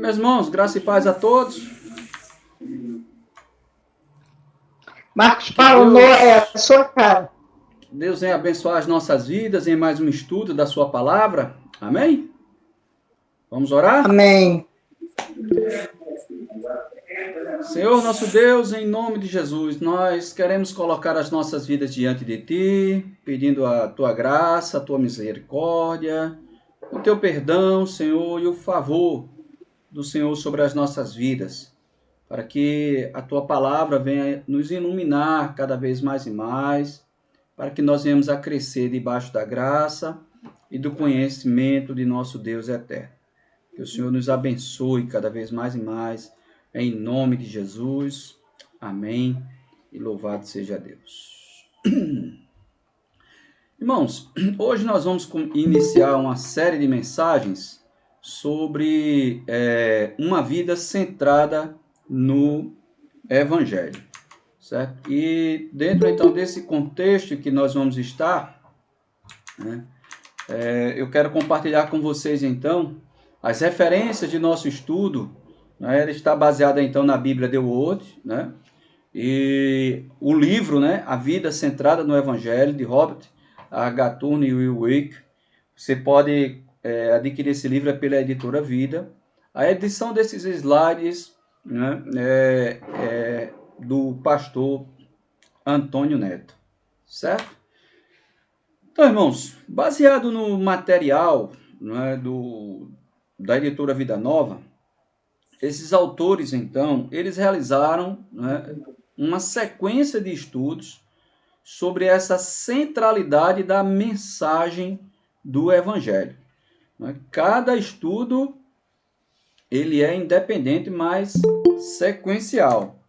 Meus irmãos, graça e paz a todos. Marcos Que Paulo, Noé, a sua cara. Deus venha abençoar as nossas vidas em mais um estudo da sua palavra. Amém? Vamos orar? Amém. Senhor nosso Deus, em nome de Jesus, nós queremos colocar as nossas vidas diante de Ti, pedindo a Tua graça, a Tua misericórdia, o Teu perdão, Senhor, e o favor do Senhor sobre as nossas vidas, para que a Tua palavra venha nos iluminar cada vez mais e mais, para que nós venhamos a crescer debaixo da graça e do conhecimento de nosso Deus eterno. Que o Senhor nos abençoe cada vez mais e mais, em nome de Jesus. Amém. E louvado seja Deus. Irmãos, hoje nós vamos iniciar uma série de mensagens sobre uma vida centrada no Evangelho, certo? E dentro então desse contexto que nós vamos estar, né, eu quero compartilhar com vocês então as referências de nosso estudo, né, ela está baseada então na Bíblia de Wood, né, e o livro, né, A Vida Centrada no Evangelho, de Robert H. Turner e Will Wick. Você pode adquirir esse livro pela editora Vida. A edição desses slides, né, é do pastor Antônio Neto, certo? Então, irmãos, baseado no material, né, da editora Vida Nova, esses autores, então, eles realizaram, né, uma sequência de estudos sobre essa centralidade da mensagem do Evangelho, né? Cada estudo ele é independente, mas sequencial.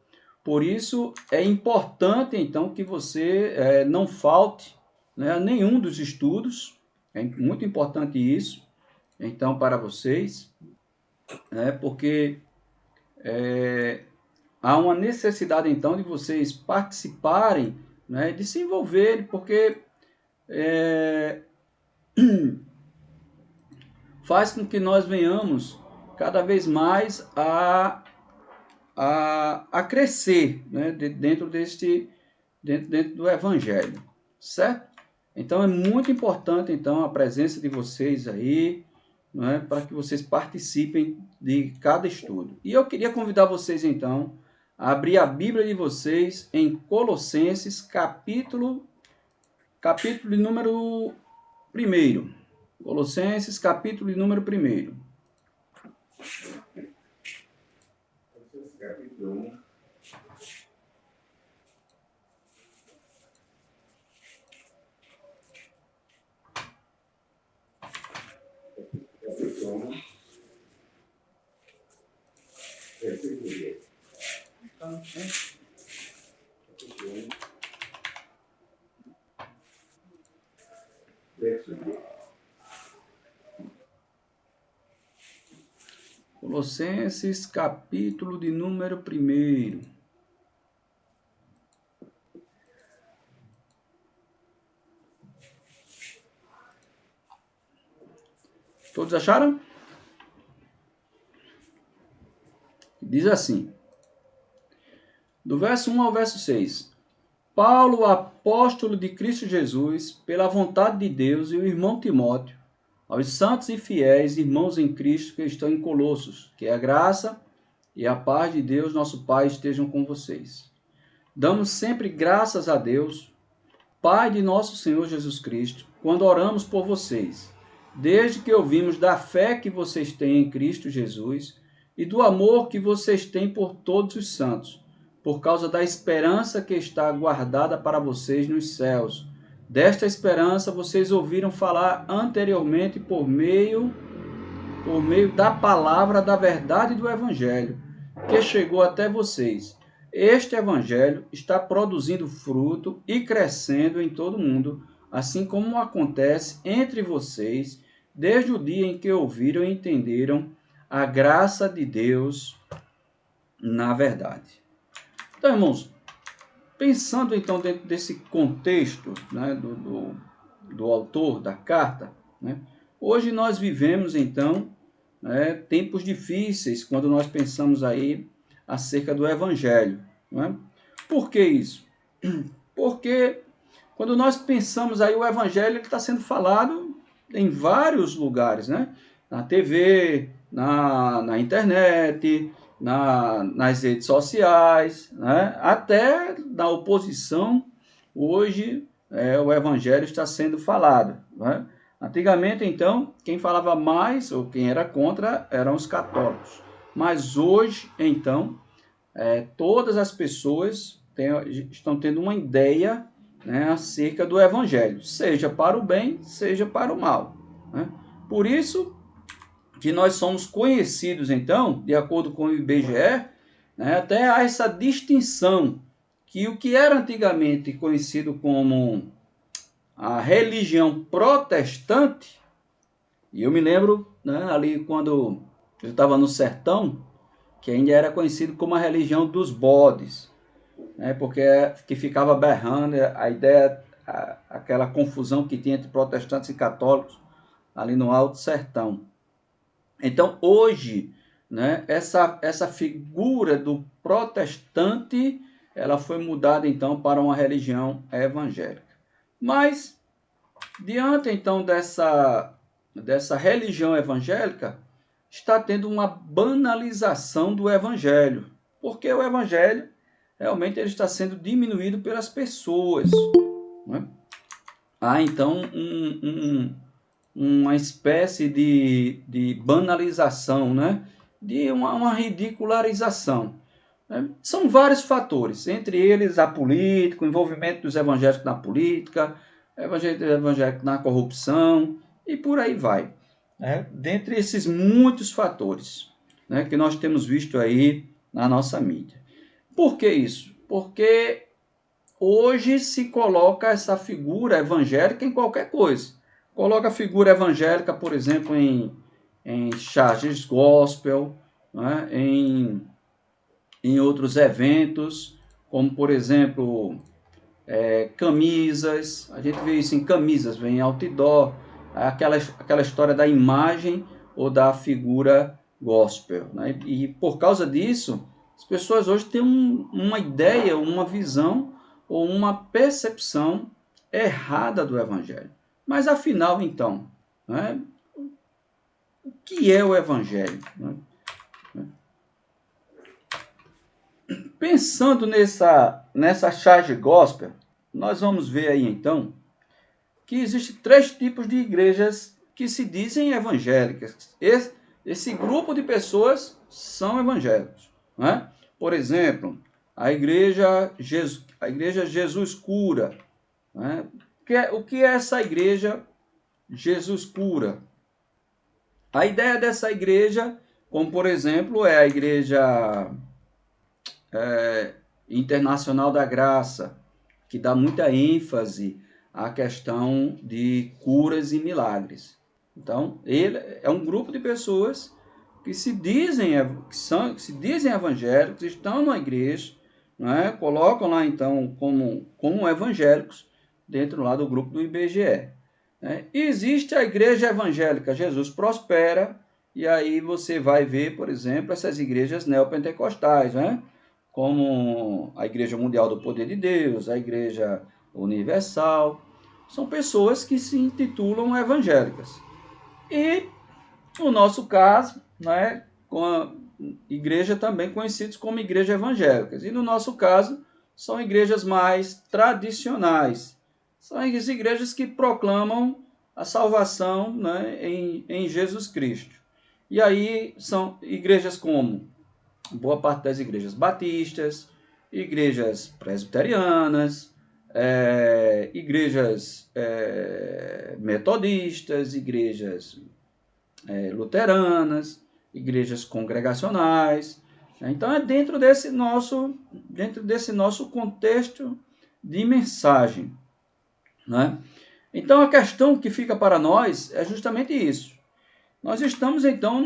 Por isso, é importante, então, que você não falte, né, a nenhum dos estudos. É muito importante isso, então, para vocês, né, porque há uma necessidade, então, de vocês participarem, né, de se envolverem, porque faz com que nós venhamos cada vez mais a crescer, né, dentro do Evangelho, certo? Então é muito importante então a presença de vocês aí, né, para que vocês participem de cada estudo. E eu queria convidar vocês então a abrir a Bíblia de vocês em Colossenses, capítulo de número 1. Colossenses, capítulo de número 1. Capítulo 1. Capítulo 1. Versículo 10. Capítulo 1. Verso 10. Colossenses, capítulo de número 1. Todos acharam? Diz assim, do verso 1 ao verso 6. Paulo, apóstolo de Cristo Jesus, pela vontade de Deus, e o irmão Timóteo, aos santos e fiéis irmãos em Cristo que estão em Colossos, que a graça e a paz de Deus, nosso Pai, estejam com vocês. Damos sempre graças a Deus, Pai de nosso Senhor Jesus Cristo, quando oramos por vocês, desde que ouvimos da fé que vocês têm em Cristo Jesus e do amor que vocês têm por todos os santos, por causa da esperança que está guardada para vocês nos céus. Desta esperança vocês ouviram falar anteriormente por meio da palavra da verdade do Evangelho, que chegou até vocês. Este Evangelho está produzindo fruto e crescendo em todo o mundo, assim como acontece entre vocês, desde o dia em que ouviram e entenderam a graça de Deus na verdade. Então, irmãos, pensando então dentro desse contexto, né, do autor da carta, né, hoje nós vivemos então né, tempos difíceis quando nós pensamos aí acerca do Evangelho. Né? Por que isso? Porque quando nós pensamos aí o Evangelho, ele está sendo falado em vários lugares, né? Na TV, na internet, nas redes sociais, né? Até na oposição, hoje o Evangelho está sendo falado. Né? Antigamente, então, quem falava mais ou quem era contra eram os católicos. Mas hoje, então, todas as pessoas estão tendo uma ideia, né, acerca do Evangelho, seja para o bem, seja para o mal. Né? Por isso que nós somos conhecidos, então, de acordo com o IBGE, né, até há essa distinção que o que era antigamente conhecido como a religião protestante, e eu me lembro, né, ali quando eu estava no sertão, que ainda era conhecido como a religião dos bodes, né, porque que ficava berrando a ideia, aquela confusão que tinha entre protestantes e católicos ali no Alto Sertão. Então, hoje, né, essa figura do protestante, ela foi mudada, então, para uma religião evangélica. Mas, diante, então, dessa religião evangélica, está tendo uma banalização do evangelho, porque o evangelho, realmente, ele está sendo diminuído pelas pessoas. Né? Há, então, uma espécie de banalização, né? De uma ridicularização. Né? São vários fatores, entre eles a política, o envolvimento dos evangélicos na política, evangélicos na corrupção e por aí vai. Dentre esses muitos fatores, né, que nós temos visto aí na nossa mídia. Por que isso? Porque hoje se coloca essa figura evangélica em qualquer coisa. Coloca a figura evangélica, por exemplo, em charges gospel, né, em outros eventos, como, por exemplo, camisas. A gente vê isso em camisas, vem em outdoor, aquela história da imagem ou da figura gospel. Né? E por causa disso, as pessoas hoje têm uma ideia, uma visão ou uma percepção errada do Evangelho. Mas afinal, então, né, o que é o Evangelho? Né? Pensando nessa charge gospel, nós vamos ver aí então que existem 3 tipos de igrejas que se dizem evangélicas. Esse grupo de pessoas são evangélicos. Né? Por exemplo, a igreja Jesus Cura. Né? O que é essa igreja Jesus Cura? A ideia dessa igreja, como por exemplo, é a igreja Internacional da Graça, que dá muita ênfase à questão de curas e milagres. Então, ele é um grupo de pessoas que se dizem evangélicos, estão na igreja, né? Colocam lá então como evangélicos dentro lá do grupo do IBGE. Né? E existe a igreja evangélica Jesus Prospera, e aí você vai ver, por exemplo, essas igrejas neopentecostais, né? Como a Igreja Mundial do Poder de Deus, a Igreja Universal. São pessoas que se intitulam evangélicas. E no nosso caso, né, com a igreja também conhecidos como igrejas evangélicas. E no nosso caso, são igrejas mais tradicionais. São as igrejas que proclamam a salvação, né, em Jesus Cristo. E aí são igrejas como boa parte das igrejas batistas, igrejas presbiterianas, igrejas metodistas, igrejas luteranas, igrejas congregacionais. Então é dentro desse nosso contexto de mensagem. Né? Então a questão que fica para nós é justamente isso. Nós estamos então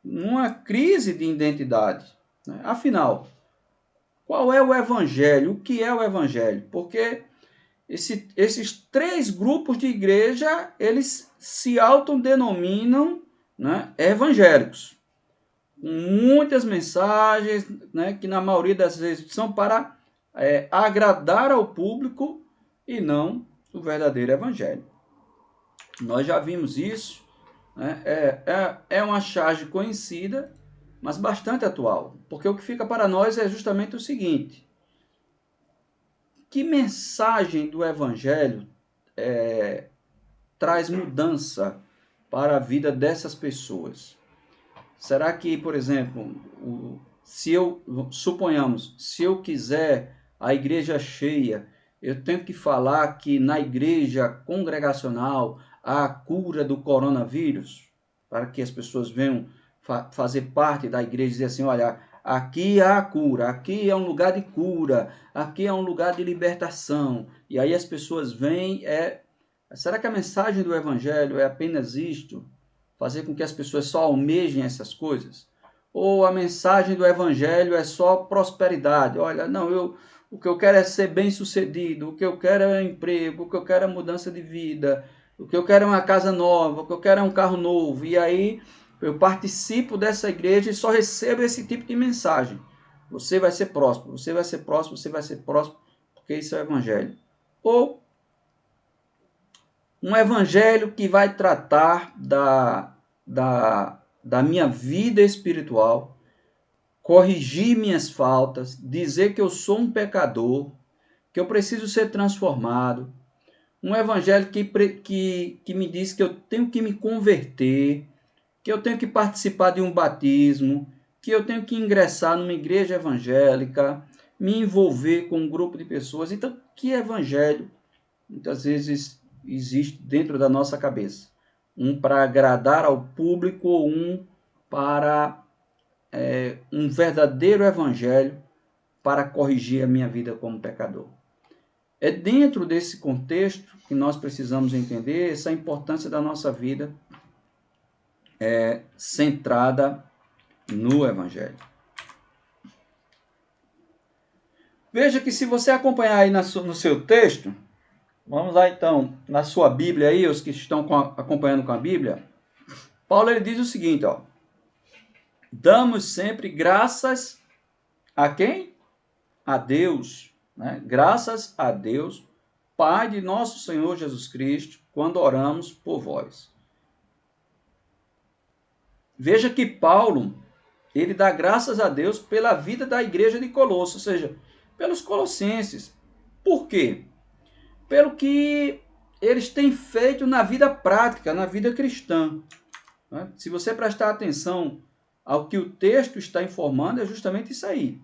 numa crise de identidade. Né? Afinal, qual é o Evangelho? O que é o Evangelho? Porque esses 3 grupos de igreja, eles se autodenominam né, evangélicos. Muitas mensagens, né, que na maioria das vezes são para agradar ao público e não o verdadeiro evangelho. Nós já vimos isso, né? É uma charge conhecida, mas bastante atual, porque o que fica para nós é justamente o seguinte: que mensagem do evangelho traz mudança para a vida dessas pessoas? Será que, por exemplo, suponhamos, se eu quiser a igreja cheia, eu tenho que falar que na igreja congregacional há a cura do coronavírus, para que as pessoas venham fazer parte da igreja e dizer assim, olha, aqui há a cura, aqui é um lugar de cura, aqui é um lugar de libertação. E aí as pessoas vêm, será que a mensagem do evangelho é apenas isto? Fazer com que as pessoas só almejem essas coisas? Ou a mensagem do evangelho é só prosperidade? Olha, não, o que eu quero é ser bem-sucedido, o que eu quero é emprego, o que eu quero é mudança de vida, o que eu quero é uma casa nova, o que eu quero é um carro novo. E aí eu participo dessa igreja e só recebo esse tipo de mensagem. Você vai ser próspero, você vai ser próspero, você vai ser próspero, porque isso é o evangelho. Ou um evangelho que vai tratar da minha vida espiritual, corrigir minhas faltas, dizer que eu sou um pecador, que eu preciso ser transformado. Um evangelho que me diz que eu tenho que me converter, que eu tenho que participar de um batismo, que eu tenho que ingressar numa igreja evangélica, me envolver com um grupo de pessoas. Então, que evangelho muitas vezes existe dentro da nossa cabeça? Um para agradar ao público ou um para um verdadeiro evangelho para corrigir a minha vida como pecador? É dentro desse contexto que nós precisamos entender essa importância da nossa vida centrada no evangelho. Veja que se você acompanhar aí no seu texto, vamos lá então, na sua Bíblia aí, os que estão acompanhando com a Bíblia, Paulo ele diz o seguinte, ó: damos sempre graças a quem? A Deus, né? Graças a Deus, Pai de nosso Senhor Jesus Cristo, quando oramos por vós. Veja que Paulo, ele dá graças a Deus pela vida da igreja de Colosso, ou seja, pelos colossenses. Por quê? Pelo que eles têm feito na vida prática, na vida cristã. Se você prestar atenção ao que o texto está informando, é justamente isso aí.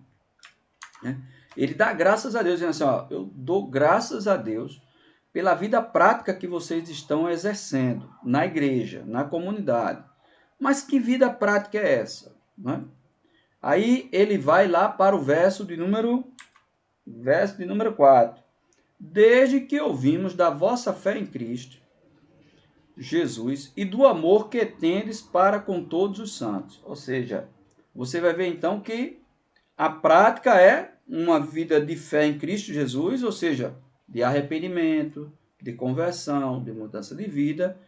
Ele dá graças a Deus, dizendo assim, ó, eu dou graças a Deus pela vida prática que vocês estão exercendo na igreja, na comunidade. Mas que vida prática é essa? Aí ele vai lá para o verso de número 4. Desde que ouvimos da vossa fé em Cristo Jesus e do amor que tendes para com todos os santos. Ou seja, você vai ver então que a prática é uma vida de fé em Cristo Jesus, ou seja, de arrependimento, de conversão, de mudança de vida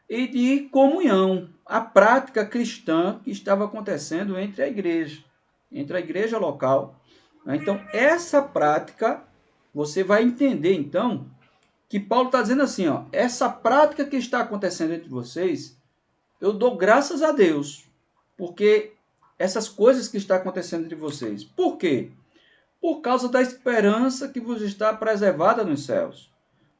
e de comunhão. A prática cristã que estava acontecendo entre a igreja local. Então, essa prática, você vai entender então que Paulo está dizendo assim, ó, essa prática que está acontecendo entre vocês, eu dou graças a Deus, porque essas coisas que estão acontecendo entre vocês. Por quê? Por causa da esperança que vos está preservada nos céus,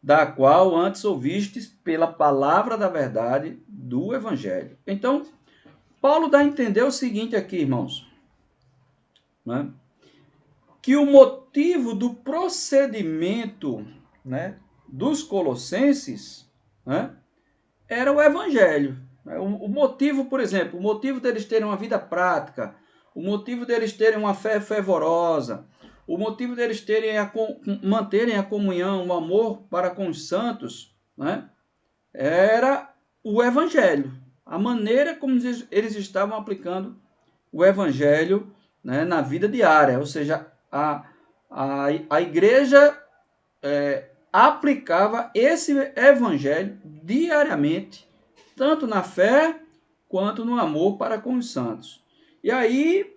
da qual antes ouvistes pela palavra da verdade do Evangelho. Então, Paulo dá a entender o seguinte aqui, irmãos, né? Que o motivo do procedimento, né, dos colossenses, né, era o Evangelho. O motivo, por exemplo, o motivo deles terem uma vida prática, o motivo deles terem uma fé fervorosa, o motivo deles manterem a comunhão, o amor para com os santos, né, era o Evangelho. A maneira como eles estavam aplicando o Evangelho, né, na vida diária. Ou seja, a igreja aplicava esse Evangelho diariamente, tanto na fé quanto no amor para com os santos. E aí,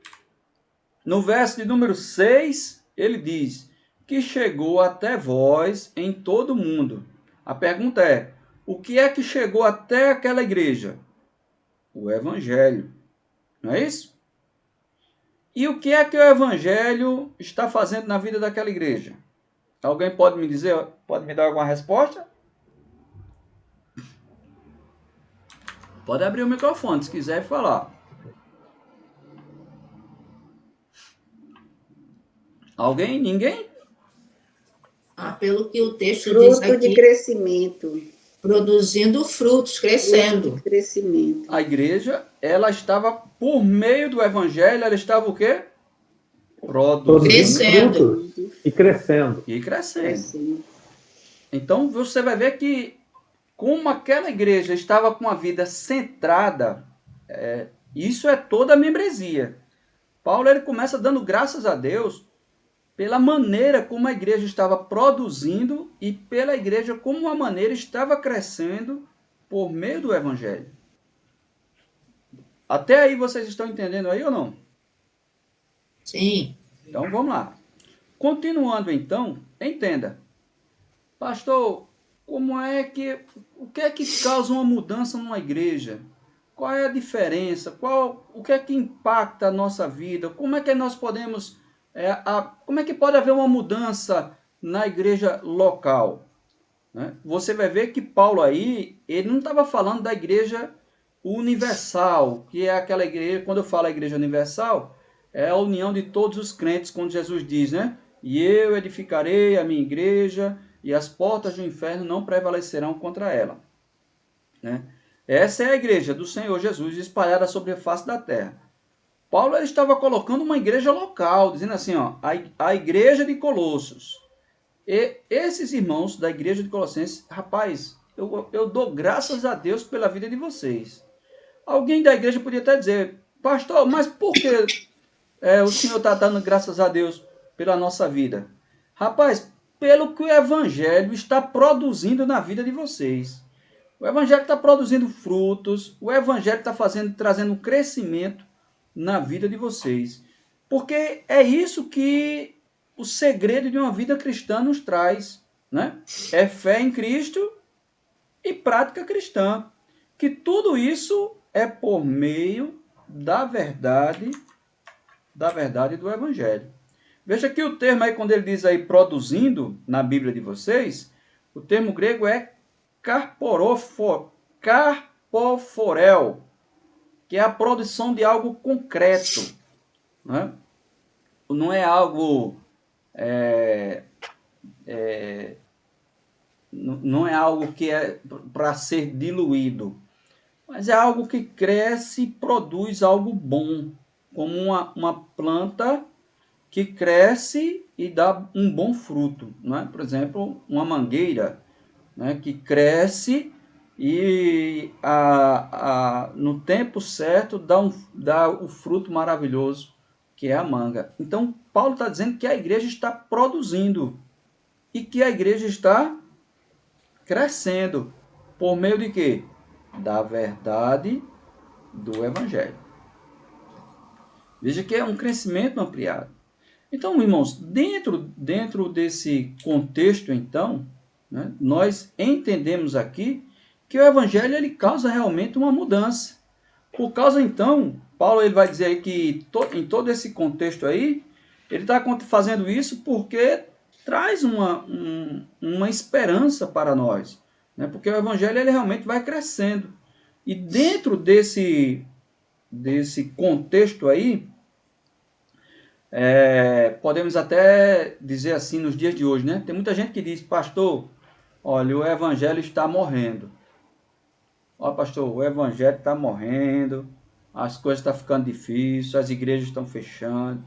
no verso de número 6, ele diz que chegou até vós em todo o mundo. A pergunta é, o que é que chegou até aquela igreja? O Evangelho. Não é isso? E o que é que o Evangelho está fazendo na vida daquela igreja? Alguém pode me dizer, pode me dar alguma resposta? Pode abrir o microfone se quiser falar. Alguém? Ninguém? Pelo que o texto diz Fruto de aqui, crescimento. produzindo frutos, Fruto crescendo. de crescimento. A igreja, ela estava, por meio do evangelho, ela estava o quê? Produzindo Crescendo. frutos e crescendo. e crescendo. Crescendo. Então, você vai ver que, como aquela igreja estava com a vida centrada, isso é toda a membresia. Paulo, ele começa dando graças a Deus pela maneira como a igreja estava produzindo e pela igreja como a maneira estava crescendo por meio do evangelho. Até aí vocês estão entendendo aí ou não? Sim. Então vamos lá. Continuando então, entenda. Pastor, o que é que causa uma mudança numa igreja? Qual é a diferença? O que é que impacta a nossa vida? Como é que nós podemos, como é que pode haver uma mudança na igreja local? Né? Você vai ver que Paulo aí, ele não estava falando da igreja universal, que é aquela igreja, quando eu falo a igreja universal, é a união de todos os crentes, quando Jesus diz, né? E eu edificarei a minha igreja, e as portas do inferno não prevalecerão contra ela. Né? Essa é a igreja do Senhor Jesus espalhada sobre a face da terra. Paulo ele estava colocando uma igreja local, dizendo assim, ó, a igreja de Colossos. E esses irmãos da igreja de Colossenses, rapaz, eu dou graças a Deus pela vida de vocês. Alguém da igreja podia até dizer, pastor, mas por que o senhor está dando graças a Deus pela nossa vida? Rapaz, pelo que o evangelho está produzindo na vida de vocês. O evangelho está produzindo frutos, o evangelho está trazendo um crescimento na vida de vocês. Porque é isso que o segredo de uma vida cristã nos traz. Né? É fé em Cristo e prática cristã. Que tudo isso é por meio da verdade do evangelho. Veja que o termo aí, quando ele diz aí produzindo, na Bíblia de vocês, o termo grego é carpoforel, que é a produção de algo concreto. Né? Não é algo... não é algo que é para ser diluído, mas é algo que cresce e produz algo bom, como uma planta que cresce e dá um bom fruto. Né? Por exemplo, uma mangueira, né, que cresce e no tempo certo dá o fruto maravilhoso, que é a manga. Então, Paulo está dizendo que a igreja está produzindo e que a igreja está crescendo. Por meio de quê? Da verdade do evangelho. Veja que é um crescimento ampliado. Então, irmãos, dentro desse contexto, então, né, nós entendemos aqui que o evangelho ele causa realmente uma mudança. Por causa, então, Paulo ele vai dizer aí que em todo esse contexto aí, ele está fazendo isso porque traz uma esperança para nós. Né? Porque o evangelho ele realmente vai crescendo. E dentro desse contexto aí, podemos até dizer assim nos dias de hoje, né? Tem muita gente que diz, pastor, olha, o evangelho está morrendo. Olha, pastor, o evangelho está morrendo, as coisas estão ficando difíceis, as igrejas estão fechando.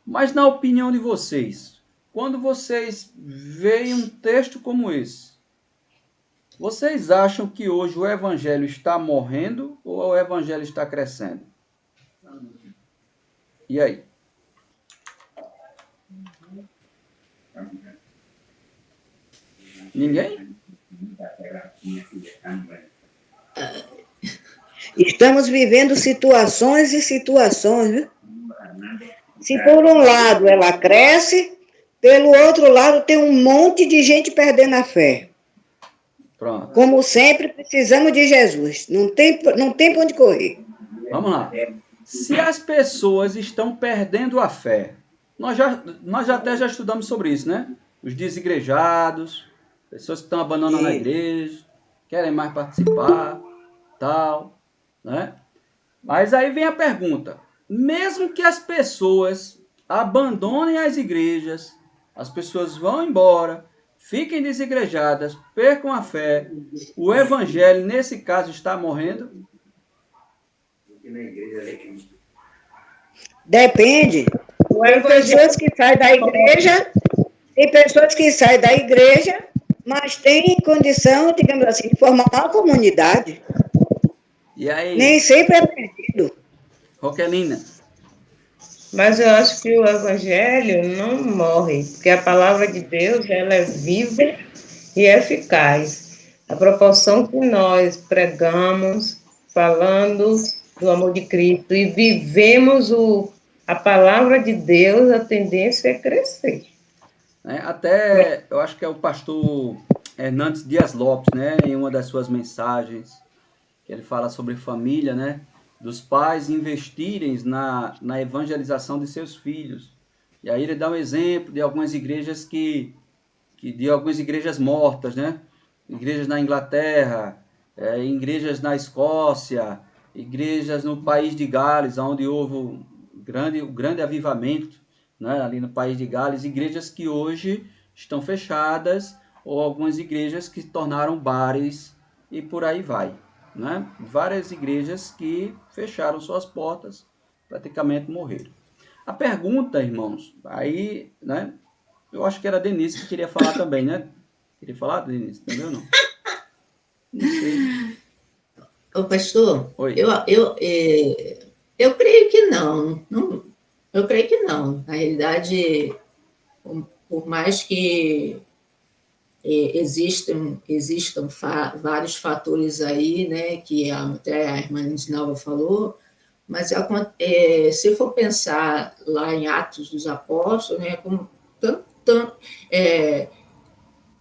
Mas na opinião de vocês, quando vocês veem um texto como esse, vocês acham que hoje o evangelho está morrendo ou o evangelho está crescendo? E aí? Ninguém? Estamos vivendo situações e situações, viu? Se por um lado ela cresce, pelo outro lado tem um monte de gente perdendo a fé. Pronto. Como sempre, precisamos de Jesus. Não tem para onde correr. Vamos lá. Se as pessoas estão perdendo a fé, nós até já estudamos sobre isso, né? Os desigrejados, pessoas que estão abandonando a igreja, querem mais participar, tal, né? Mas aí vem a pergunta: mesmo que as pessoas abandonem as igrejas, as pessoas vão embora, fiquem desigrejadas, percam a fé, o evangelho, nesse caso, está morrendo? Depende. Tem pessoas que saem da igreja, mas têm condição, digamos assim, de formar uma comunidade. E aí, Nem sempre é perdido. Roquelina? Mas eu acho que o evangelho não morre, porque a palavra de Deus, ela é viva e eficaz. A proporção que nós pregamos, falando do amor de Cristo e vivemos a palavra de Deus, a tendência é crescer. Até, eu acho que é o pastor Hernandes Dias Lopes, né, em uma das suas mensagens, que ele fala sobre família, né, dos pais investirem na evangelização de seus filhos. E aí ele dá um exemplo de algumas igrejas de algumas igrejas mortas, né, igrejas na Inglaterra, igrejas na Escócia, igrejas no país de Gales, onde houve o grande avivamento, né, ali no país de Gales, igrejas que hoje estão fechadas, ou algumas igrejas que se tornaram bares, e por aí vai. Né? Várias igrejas que fecharam suas portas, praticamente morreram. A pergunta, irmãos, aí, né, eu acho que era a Denise que queria falar também, né? Queria falar, Denise? Entendeu, não? Não sei. Ô, pastor, Oi. eu creio que não. Eu creio que não. Na realidade, por mais que existam vários fatores aí, né, que até a irmã Nova falou, mas se for pensar lá em Atos dos Apóstolos, né, como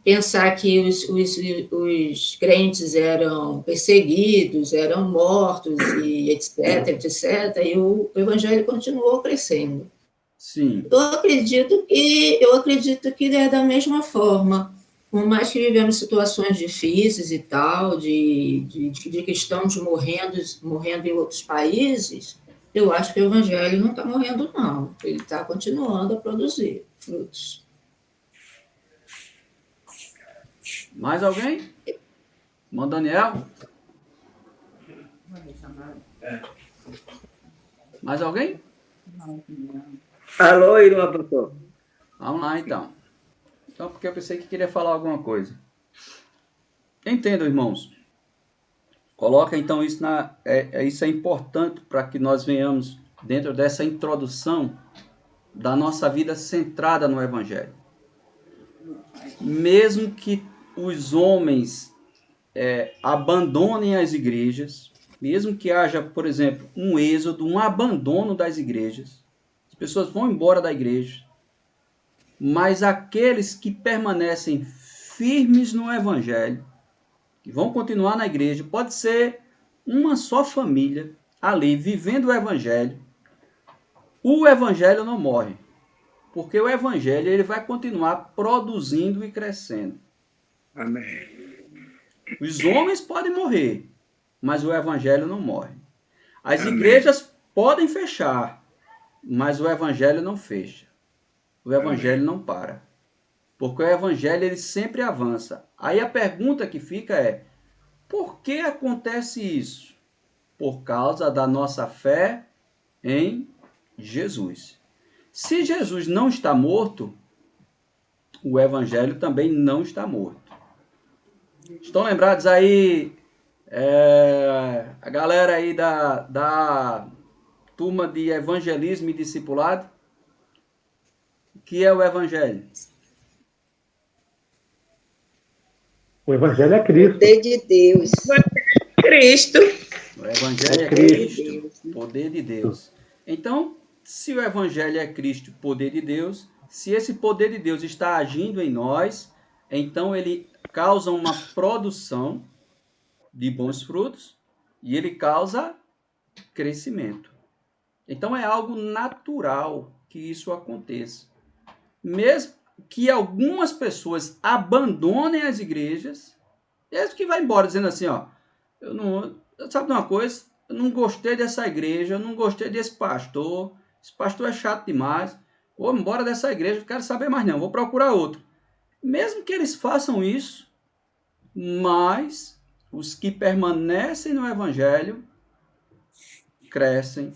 pensar que os crentes eram perseguidos, eram mortos, e etc., etc., e o evangelho continuou crescendo. Sim. Eu acredito que é da mesma forma. Por mais que vivemos situações difíceis e tal, de cristãos morrendo em outros países, eu acho que o evangelho não está morrendo, não. Ele está continuando a produzir frutos. Mais alguém? Irmão Daniel? Mais alguém? Alô, irmão pastor. Vamos lá, então. Então, porque eu pensei que queria falar alguma coisa. Entendam, irmãos. Coloca, então, isso isso é importante para que nós venhamos, dentro dessa introdução da nossa vida centrada no Evangelho. Mesmo que os homens abandonem as igrejas, mesmo que haja, por exemplo, um êxodo, um abandono das igrejas, as pessoas vão embora da igreja, mas aqueles que permanecem firmes no Evangelho, que vão continuar na igreja, pode ser uma só família ali vivendo o Evangelho não morre, porque o Evangelho ele vai continuar produzindo e crescendo. Amém. Os homens podem morrer, mas o Evangelho não morre. As Amém. igrejas podem fechar, mas o Evangelho não fecha. O Evangelho não para. Porque o Evangelho ele sempre avança. Aí a pergunta que fica é: por que acontece isso? Por causa da nossa fé em Jesus. Se Jesus não está morto, o Evangelho também não está morto. Estão lembrados aí a galera aí da turma de evangelismo e discipulado? O que é o Evangelho? O Evangelho é Cristo. Poder de Deus. Cristo. O Evangelho é Cristo, poder de Deus. Então, se o Evangelho é Cristo, poder de Deus, se esse poder de Deus está agindo em nós, então ele causa uma produção de bons frutos e ele causa crescimento. Então, é algo natural que isso aconteça. Mesmo que algumas pessoas abandonem as igrejas, mesmo que vá embora dizendo assim, ó, sabe de uma coisa? Eu não gostei dessa igreja, eu não gostei desse pastor, esse pastor é chato demais, vou embora dessa igreja, não quero saber mais não, vou procurar outro. Mesmo que eles façam isso, mas os que permanecem no Evangelho crescem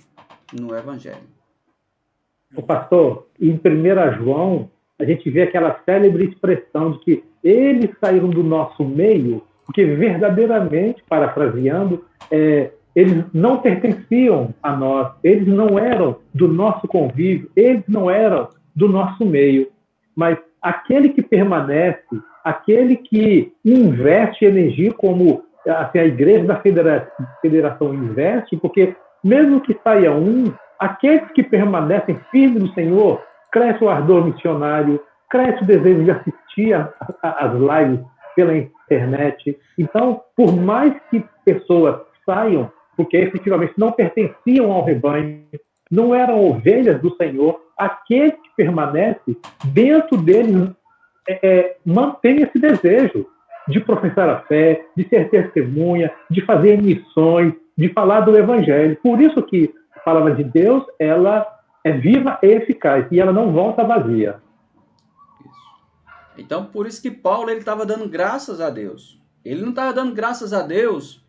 no Evangelho. O pastor, em 1 João, a gente vê aquela célebre expressão de que eles saíram do nosso meio, porque verdadeiramente, parafraseando, eles não pertenciam a nós, eles não eram do nosso convívio, eles não eram do nosso meio. Mas aquele que permanece, aquele que investe energia, como assim, a igreja da federação investe, porque mesmo que saia um, aqueles que permanecem firmes no Senhor, cresce o ardor missionário, cresce o desejo de assistir às lives pela internet. Então, por mais que pessoas saiam, porque efetivamente não pertenciam ao rebanho, não eram ovelhas do Senhor, aquele que permanece dentro deles mantém esse desejo de professar a fé, de ser testemunha, de fazer missões, de falar do Evangelho. Por isso que a palavra de Deus, ela é viva e eficaz, e ela não volta vazia. Então, por isso que Paulo estava dando graças a Deus. Ele não estava dando graças a Deus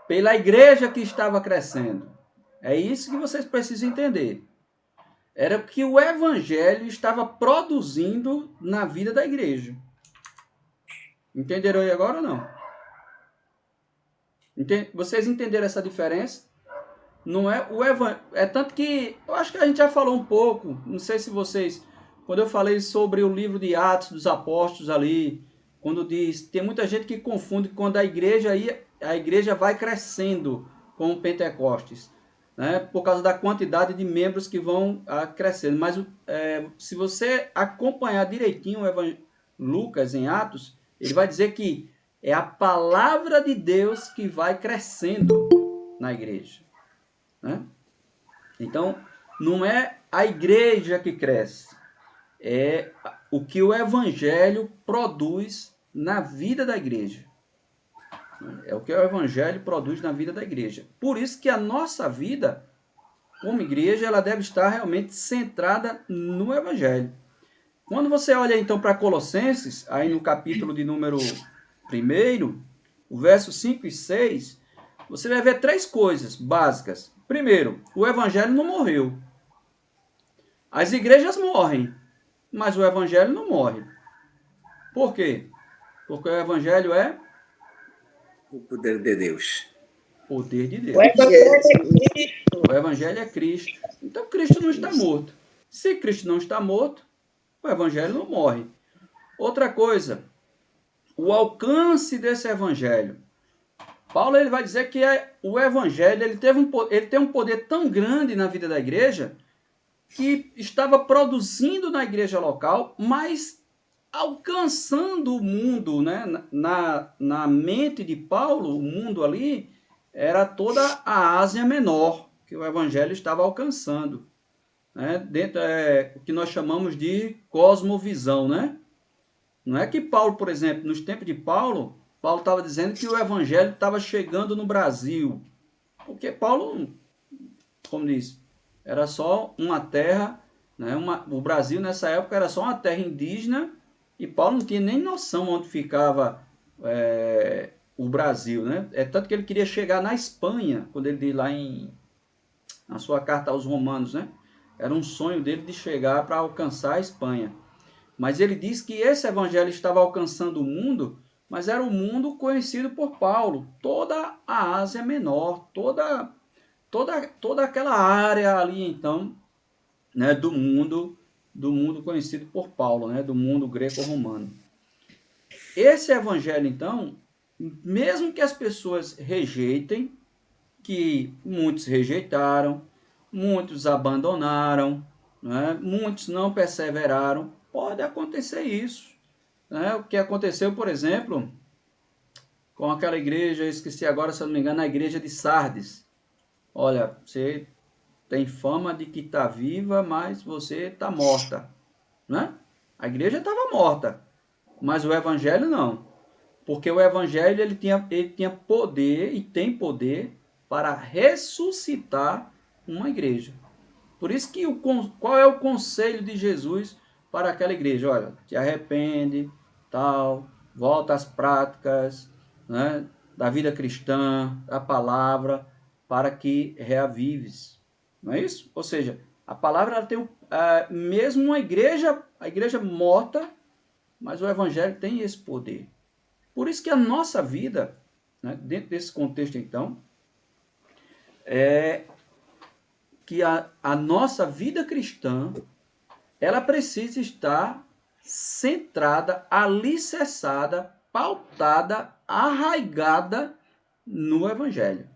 pela igreja que estava crescendo. É isso que vocês precisam entender. Era o que o Evangelho estava produzindo na vida da igreja. Entenderam aí agora ou não? Vocês entenderam essa diferença? Não é o Evangelho. É tanto que eu acho que a gente já falou um pouco. Não sei se vocês. Quando eu falei sobre o livro de Atos dos Apóstolos ali, quando diz, tem muita gente que confunde quando a igreja vai crescendo com o Pentecostes, né? Por causa da quantidade de membros que vão crescendo. Mas se você acompanhar direitinho Lucas em Atos, ele vai dizer que é a palavra de Deus que vai crescendo na igreja, né? Então, não é a igreja que cresce, é o que o Evangelho produz na vida da igreja. É o que o Evangelho produz na vida da igreja. Por isso que a nossa vida, como igreja, ela deve estar realmente centrada no Evangelho. Quando você olha então para Colossenses, aí no capítulo de número 1, o verso 5 e 6, você vai ver 3 coisas básicas. Primeiro, o Evangelho não morreu. As igrejas morrem, mas o Evangelho não morre. Por quê? Porque o Evangelho é O poder de Deus. poder de Deus. O Evangelho é Cristo. O Evangelho é Cristo. Então Cristo não está morto. Se Cristo não está morto, o Evangelho não morre. Outra coisa, o alcance desse Evangelho. Paulo ele vai dizer que o Evangelho ele tem um poder tão grande na vida da igreja que estava produzindo na igreja local, mas alcançando o mundo, né? Na mente de Paulo, o mundo ali era toda a Ásia Menor, que o Evangelho estava alcançando, né? Dentro o que nós chamamos de cosmovisão, né? Não é que Paulo, por exemplo, nos tempos de Paulo estava dizendo que o Evangelho estava chegando no Brasil, porque Paulo, como diz, era só uma terra, né? O Brasil nessa época era só uma terra indígena, e Paulo não tinha nem noção onde ficava o Brasil, né? É tanto que ele queria chegar na Espanha, quando ele diz lá na sua carta aos Romanos, né? Era um sonho dele de chegar para alcançar a Espanha. Mas ele diz que esse evangelho estava alcançando o mundo, mas era o mundo conhecido por Paulo, toda a Ásia Menor, toda aquela área ali, então, né, do mundo conhecido por Paulo, né, do mundo greco-romano. Esse evangelho, então, mesmo que as pessoas rejeitem, que muitos rejeitaram, muitos abandonaram, né? Muitos não perseveraram, pode acontecer isso, né? O que aconteceu, por exemplo, com aquela igreja, eu esqueci agora, se eu não me engano, a igreja de Sardes. Olha, você tem fama de que está viva, mas você está morta, né? A igreja estava morta, mas o evangelho não. Porque o evangelho ele tinha poder e tem poder para ressuscitar uma igreja. Por isso que qual é o conselho de Jesus para aquela igreja? Olha, te arrepende, tal, volta às práticas, né, da vida cristã, da palavra, para que reavives. Não é isso? Ou seja, a palavra ela tem mesmo a igreja morta, mas o evangelho tem esse poder. Por isso que a nossa vida, né, dentro desse contexto então, é que a nossa vida cristã, ela precisa estar centrada, alicerçada, pautada, arraigada no Evangelho.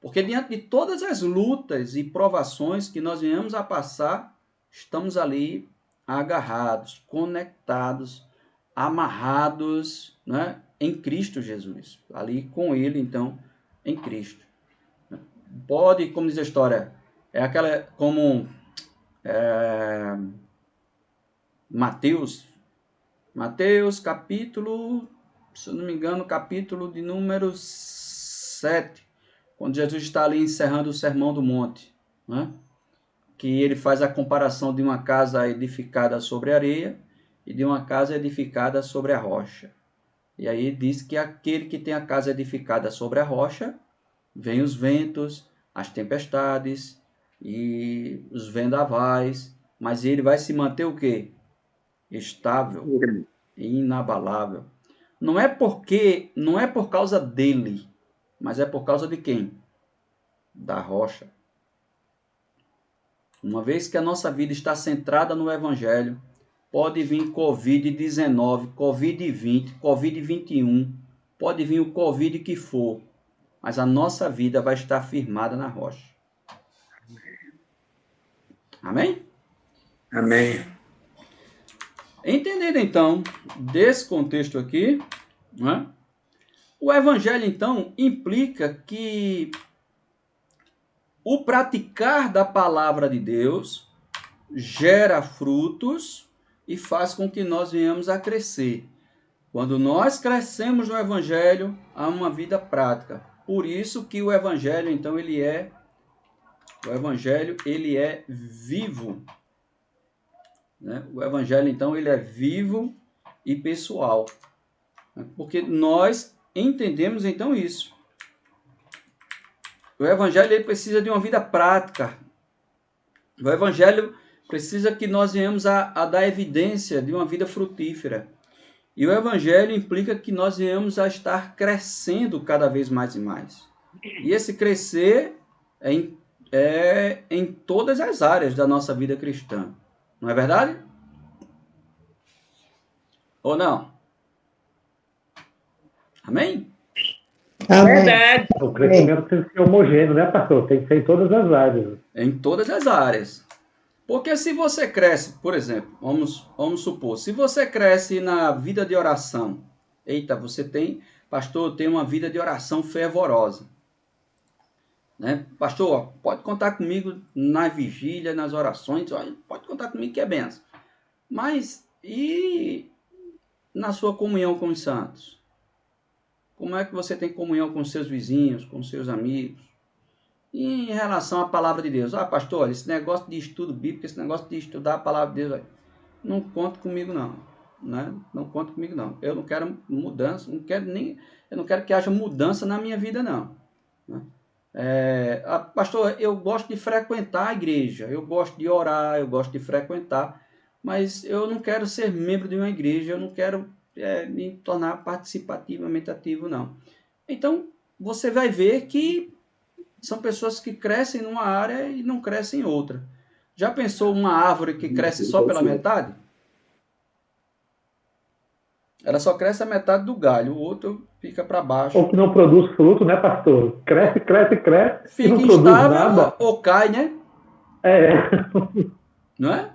Porque diante de todas as lutas e provações que nós venhamos a passar, estamos ali agarrados, conectados, amarrados, né, em Cristo Jesus. Ali com Ele, então, em Cristo. Pode, como diz a história, é aquela como Mateus capítulo, se eu não me engano, capítulo de número 7, quando Jesus está ali encerrando o Sermão do Monte, né? Que ele faz a comparação de uma casa edificada sobre areia e de uma casa edificada sobre a rocha. E aí diz que aquele que tem a casa edificada sobre a rocha, vem os ventos, as tempestades e os vendavais, mas ele vai se manter o quê? Estável, inabalável. Não é por causa dele, mas é por causa de quem? Da rocha. Uma vez que a nossa vida está centrada no Evangelho, pode vir Covid-19, Covid-20, Covid-21, pode vir o Covid que for, mas a nossa vida vai estar firmada na rocha. Amém? Amém. Entendendo então desse contexto aqui, né, o Evangelho então implica que o praticar da palavra de Deus gera frutos e faz com que nós venhamos a crescer. Quando nós crescemos no Evangelho, há uma vida prática. Por isso que o Evangelho, então, ele é vivo. Né? O Evangelho, então, ele é vivo e pessoal. Porque nós entendemos, então, isso. O Evangelho ele precisa de uma vida prática. O Evangelho precisa que nós venhamos a dar evidência de uma vida frutífera. E o Evangelho implica que nós venhamos a estar crescendo cada vez mais e mais. E esse crescer é em todas as áreas da nossa vida cristã. Não é verdade? Ou não? Amém? Verdade. O crescimento tem que ser homogêneo, né, pastor? Tem que ser em todas as áreas. Em todas as áreas. Porque se você cresce, por exemplo, vamos supor, se você cresce na vida de oração, eita, pastor, tem uma vida de oração fervorosa. Né? Pastor, pode contar comigo na vigília, nas orações, pode contar comigo que é benção. Mas e na sua comunhão com os santos? Como é que você tem comunhão com seus vizinhos, com seus amigos? E em relação à palavra de Deus? Pastor, esse negócio de estudo bíblico, esse negócio de estudar a palavra de Deus, não conta comigo não. Né? Não conta comigo não. Eu não quero mudança, eu não quero que haja mudança na minha vida não. Né? Pastor, eu gosto de frequentar a igreja, eu gosto de orar, eu gosto de frequentar, mas eu não quero ser membro de uma igreja, eu não quero me tornar participativamente ativo, não. Então, você vai ver que são pessoas que crescem numa área e não crescem em outra. Já pensou uma árvore que cresce só pela metade? Ela só cresce a metade do galho, o outro fica para baixo. Ou que não produz fruto, né, pastor? Cresce, cresce, cresce, e Fica não produz instável nada. ou cai, né? É. Não é?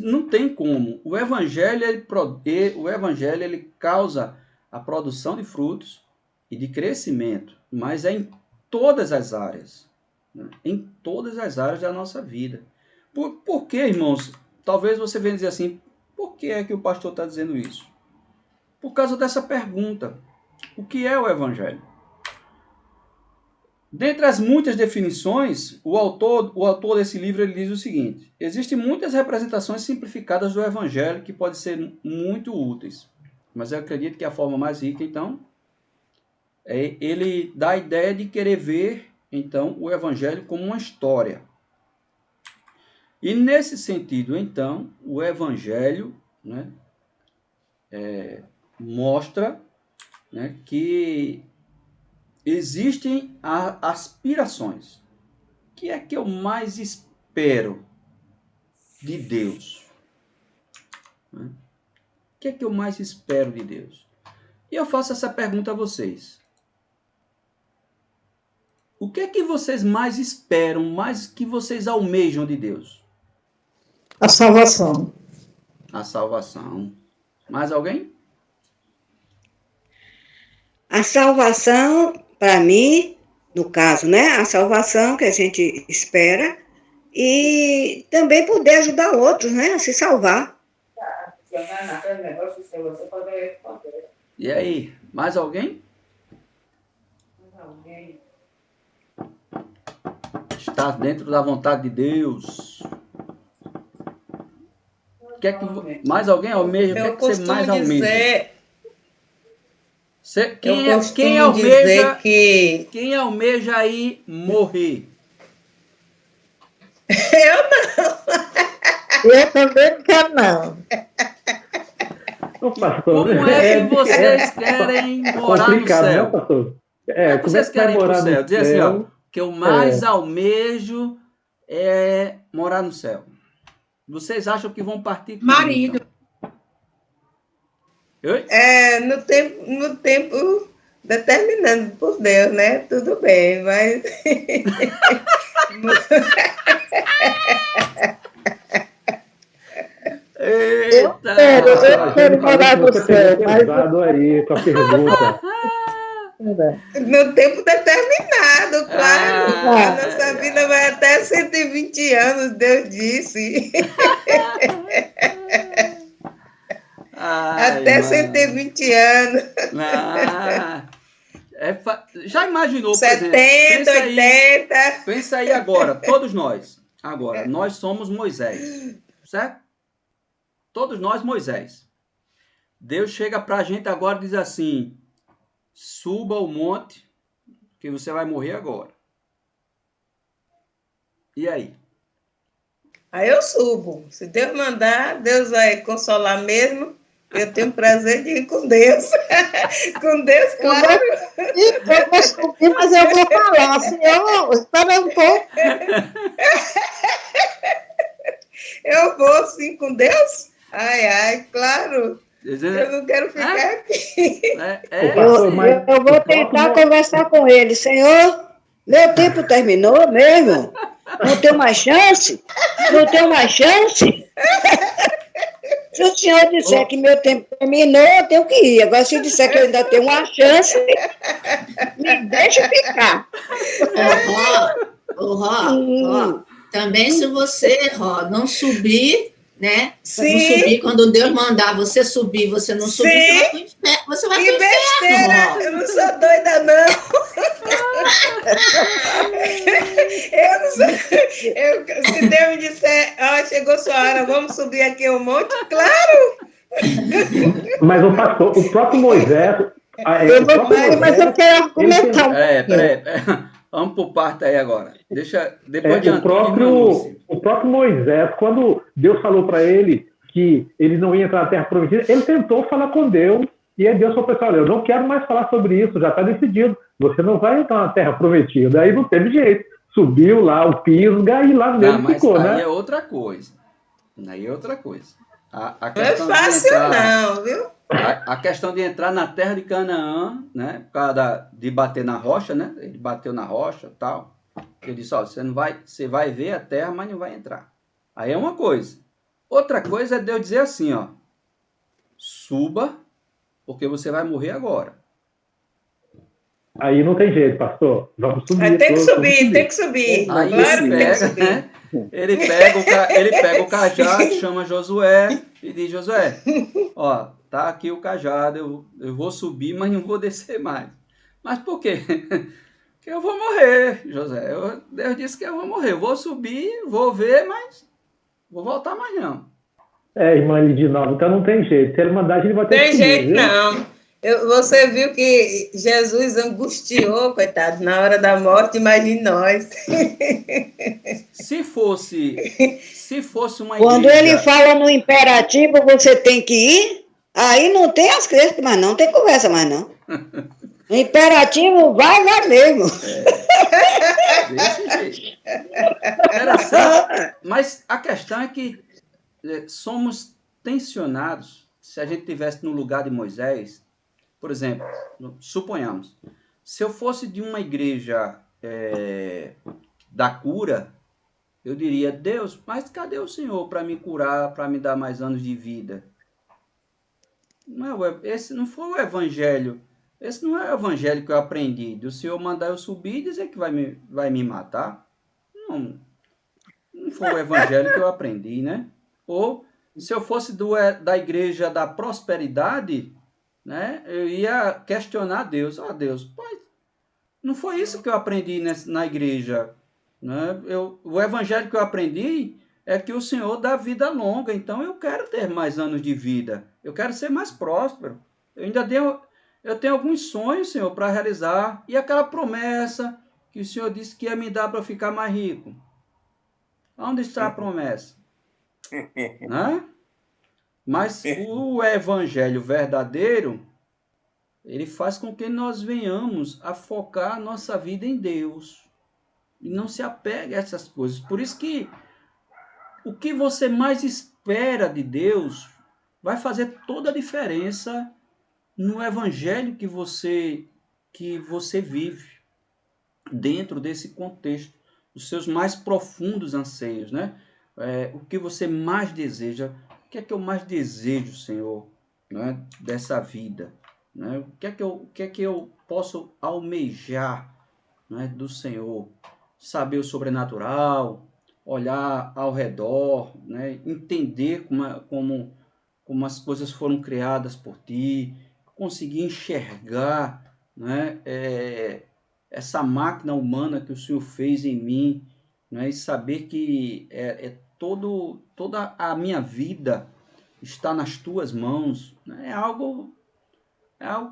Não tem como. O evangelho ele causa a produção de frutos e de crescimento, mas é em todas as áreas, né? Em todas as áreas da nossa vida. Por que, irmãos? Talvez você venha dizer assim, por que é que o pastor está dizendo isso? Por causa dessa pergunta. O que é o evangelho? Dentre as muitas definições, o autor desse livro ele diz o seguinte: existem muitas representações simplificadas do Evangelho que podem ser muito úteis, mas eu acredito que a forma mais rica, então, é ele dá a ideia de querer ver, então, o Evangelho como uma história. E nesse sentido, então, o Evangelho, né, mostra, né, que existem aspirações. O que é que eu mais espero de Deus? O que é que eu mais espero de Deus? E eu faço essa pergunta a vocês. O que é que vocês mais esperam, mais que vocês almejam de Deus? A salvação. A salvação. Mais alguém? A salvação, para mim, no caso, né? A salvação que a gente espera e também poder ajudar outros, né? A se salvar. E aí, mais alguém? Está dentro da vontade de Deus. Mais alguém almeja? O que é que você mais almeja? Quem almeja aí morrer? Eu não. Eu também não quero, não. Ô, pastor, Como é que vocês querem morar no complicado, né, céu? pastor? Como é que vocês querem ir pro céu? Dizer assim, ó, que eu mais almejo é morar no céu. Vocês acham que vão partir com Marido. Então? Oi? No tempo determinado por Deus, né? Tudo bem, mas... Eita! Eu quero morar no céu, mas... aí com a pergunta. No tempo determinado, claro. A nossa vida vai até 120 anos, Deus disse. Até 120 anos. Já imaginou, por 70, exemplo? 80. Pensa aí agora, todos nós. Agora, nós somos Moisés, certo? Todos nós Moisés. Deus chega pra gente agora e diz assim: suba o monte, que você vai morrer agora. E aí? Aí eu subo. Se Deus mandar, Deus vai consolar mesmo. Eu tenho prazer de ir com Deus. Com Deus, claro. Eu vou subir, mas eu vou falar. Senhor, espera um pouco. Eu vou sim com Deus? Ai, claro. Eu não quero ficar aqui. Eu vou tentar conversar com ele. Senhor, meu tempo terminou mesmo? Não tenho mais chance? Não tenho mais chance? Se o senhor disser que meu tempo terminou, eu tenho que ir. Agora, se disser que eu ainda tenho uma chance, me deixa ficar. Também se você não subir, né? Sim. Não subir, quando Deus mandar você subir, você não subir, você vai pro inferno. Eu não sou doida, não. Eu não sou. Se Deus me disser, chegou sua hora, vamos subir aqui um monte, claro. Mas o pastor, o próprio Moisés... Mas eu quero argumentar. Peraí. Vamos por parte aí agora. Depois de o próprio Moisés, quando Deus falou para ele que ele não ia entrar na Terra Prometida, ele tentou falar com Deus, e aí Deus falou para ele: olha, eu não quero mais falar sobre isso, já está decidido, você não vai entrar na Terra Prometida. Aí não teve jeito, subiu lá o pisga e lá mesmo ficou, aí né? Aí é outra coisa. A Não é fácil não, viu? A questão de entrar na terra de Canaã, né? Por causa de bater na rocha, né? Ele bateu na rocha e tal. Ele disse, ó, você vai ver a terra, mas não vai entrar. Aí é uma coisa. Outra coisa é Deus dizer assim, ó. Suba, porque você vai morrer agora. Aí não tem jeito, pastor. Vamos subir. Aí tem que todos, subir, tem que subir. Aí Claro ele que tem que pega, subir. né? Ele pega o cajado, chama Josué e diz, Josué, ó, tá aqui o cajado, eu vou subir, mas não vou descer mais. Mas por quê? Porque eu vou morrer, José. Deus disse que eu vou morrer. Eu vou subir, vou ver, mas vou voltar mais não. Irmã Lidinova, então não tem jeito. Se ele mandar, a gente vai ter Tem que subir, jeito viu? não. Você viu que Jesus angustiou, coitado, na hora da morte, imagine nós. Se fosse uma Quando igreja... ele fala no imperativo, você tem que ir, aí não tem as crestas, mas não tem conversa mais não. O imperativo vai mesmo. Desse jeito. Interessante. Mas a questão é que somos tensionados. Se a gente estivesse no lugar de Moisés, por exemplo, suponhamos, se eu fosse de uma igreja da cura, eu diria, Deus, mas cadê o Senhor para me curar, para me dar mais anos de vida? Esse não foi o evangelho. Esse não é o evangelho que eu aprendi. Do Senhor mandar eu subir e dizer que vai me matar. Não foi o evangelho que eu aprendi, né? Ou, se eu fosse da igreja da prosperidade, né? Eu ia questionar Deus. Deus, pai, não foi isso que eu aprendi na igreja. Né? O evangelho que eu aprendi é que o Senhor dá vida longa. Então, eu quero ter mais anos de vida. Eu quero ser mais próspero. Eu tenho alguns sonhos, Senhor, para realizar. E aquela promessa que o Senhor disse que ia me dar para ficar mais rico. Onde está a promessa? Né? Mas o evangelho verdadeiro, ele faz com que nós venhamos a focar a nossa vida em Deus. E não se apegue a essas coisas. Por isso que o que você mais espera de Deus vai fazer toda a diferença no evangelho que você vive dentro desse contexto, os seus mais profundos anseios, né? O que você mais deseja, o que é que eu mais desejo, Senhor, né, dessa vida, né? O que é que eu posso almejar, né, do Senhor? Saber o sobrenatural, olhar ao redor, né, entender como as coisas foram criadas por ti, conseguir enxergar, né, essa máquina humana que o Senhor fez em mim, né, e saber que toda a minha vida está nas tuas mãos, né, é algo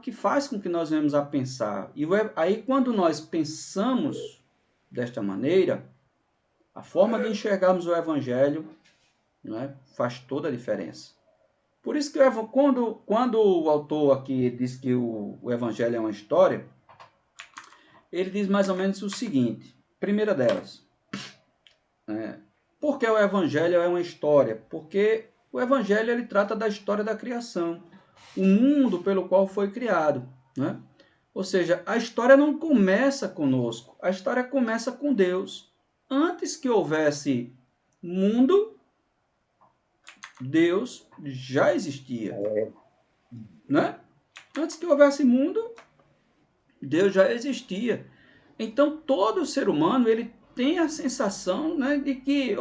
que faz com que nós venhamos a pensar. E aí, quando nós pensamos desta maneira, a forma de enxergarmos o evangelho, né, faz toda a diferença. Por isso que quando o autor aqui diz que o evangelho é uma história, ele diz mais ou menos o seguinte, primeira delas, por que o evangelho é uma história? Porque o evangelho ele trata da história da criação, o mundo pelo qual foi criado, né? Ou seja, a história não começa conosco, a história começa com Deus. Antes que houvesse mundo, Deus já existia, né? Antes que houvesse mundo, Deus já existia. Então, todo ser humano ele tem a sensação, né, de que,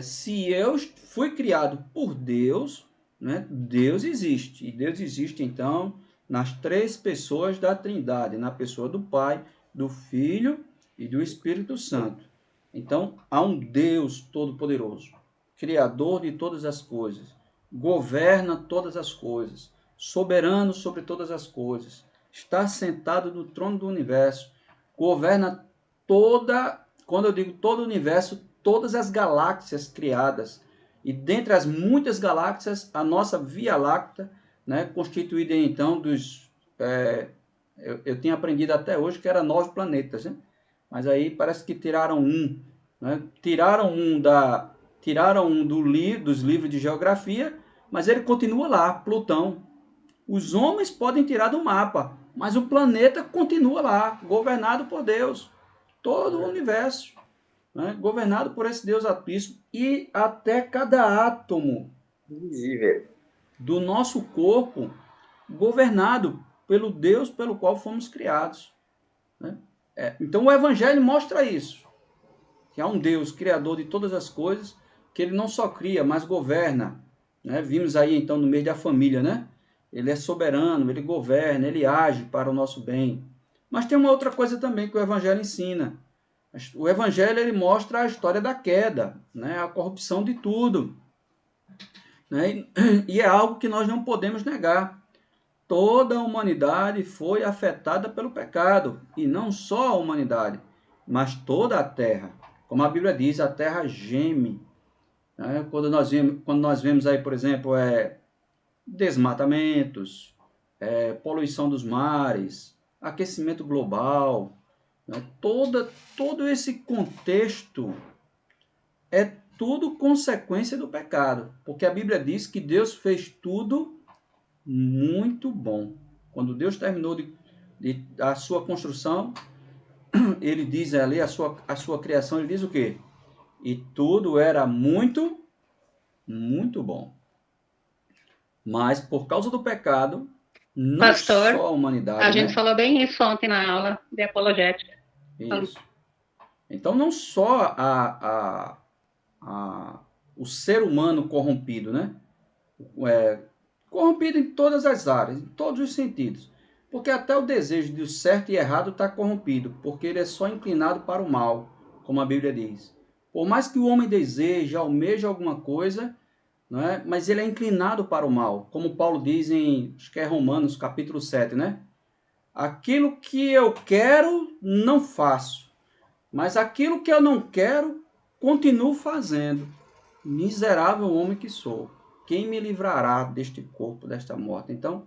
se eu fui criado por Deus, né, Deus existe. E Deus existe, então, nas três pessoas da Trindade, na pessoa do Pai, do Filho e do Espírito Santo. Então, há um Deus todo-poderoso, Criador de todas as coisas, governa todas as coisas, soberano sobre todas as coisas, está sentado no trono do universo, governa quando eu digo todo o universo, todas as galáxias criadas. E dentre as muitas galáxias, a nossa Via Láctea, né, constituída então dos... eu tinha aprendido até hoje que era 9 planetas, né? Mas aí parece que tiraram um. Né? Tiraram um dos livros de geografia, mas ele continua lá, Plutão. Os homens podem tirar do mapa, mas o planeta continua lá, governado por Deus. Todo o universo, né, governado por esse Deus altíssimo. E até cada átomo do nosso corpo governado pelo Deus pelo qual fomos criados. Né? Então o Evangelho mostra isso. Que há um Deus criador de todas as coisas, que ele não só cria, mas governa. Né? Vimos aí então no mês da família, né? Ele é soberano, ele governa, ele age para o nosso bem. Mas tem uma outra coisa também que o Evangelho ensina. O Evangelho ele mostra a história da queda, né? A corrupção de tudo. Né? E é algo que nós não podemos negar. Toda a humanidade foi afetada pelo pecado. E não só a humanidade, mas toda a terra. Como a Bíblia diz, a terra geme. Né? Quando nós vemos aí, por exemplo, desmatamentos, poluição dos mares, aquecimento global, né? Todo esse contexto é tudo consequência do pecado. Porque a Bíblia diz que Deus fez tudo muito bom. Quando Deus terminou a sua construção, ele diz ali, a sua criação, ele diz o quê? E tudo era muito, muito bom. Mas por causa do pecado, não Pastor, só a humanidade. a gente falou bem isso ontem na aula de apologética. Isso. Então não só o ser humano corrompido, né? Corrompido em todas as áreas, em todos os sentidos. Porque até o desejo do certo e errado está corrompido, porque ele é só inclinado para o mal, como a Bíblia diz. Por mais que o homem deseje, almeje alguma coisa, não é? Mas ele é inclinado para o mal, como Paulo diz acho que é Romanos capítulo 7, né? Aquilo que eu quero, não faço. Mas aquilo que eu não quero, continuo fazendo. Miserável homem que sou. Quem me livrará deste corpo, desta morte? Então,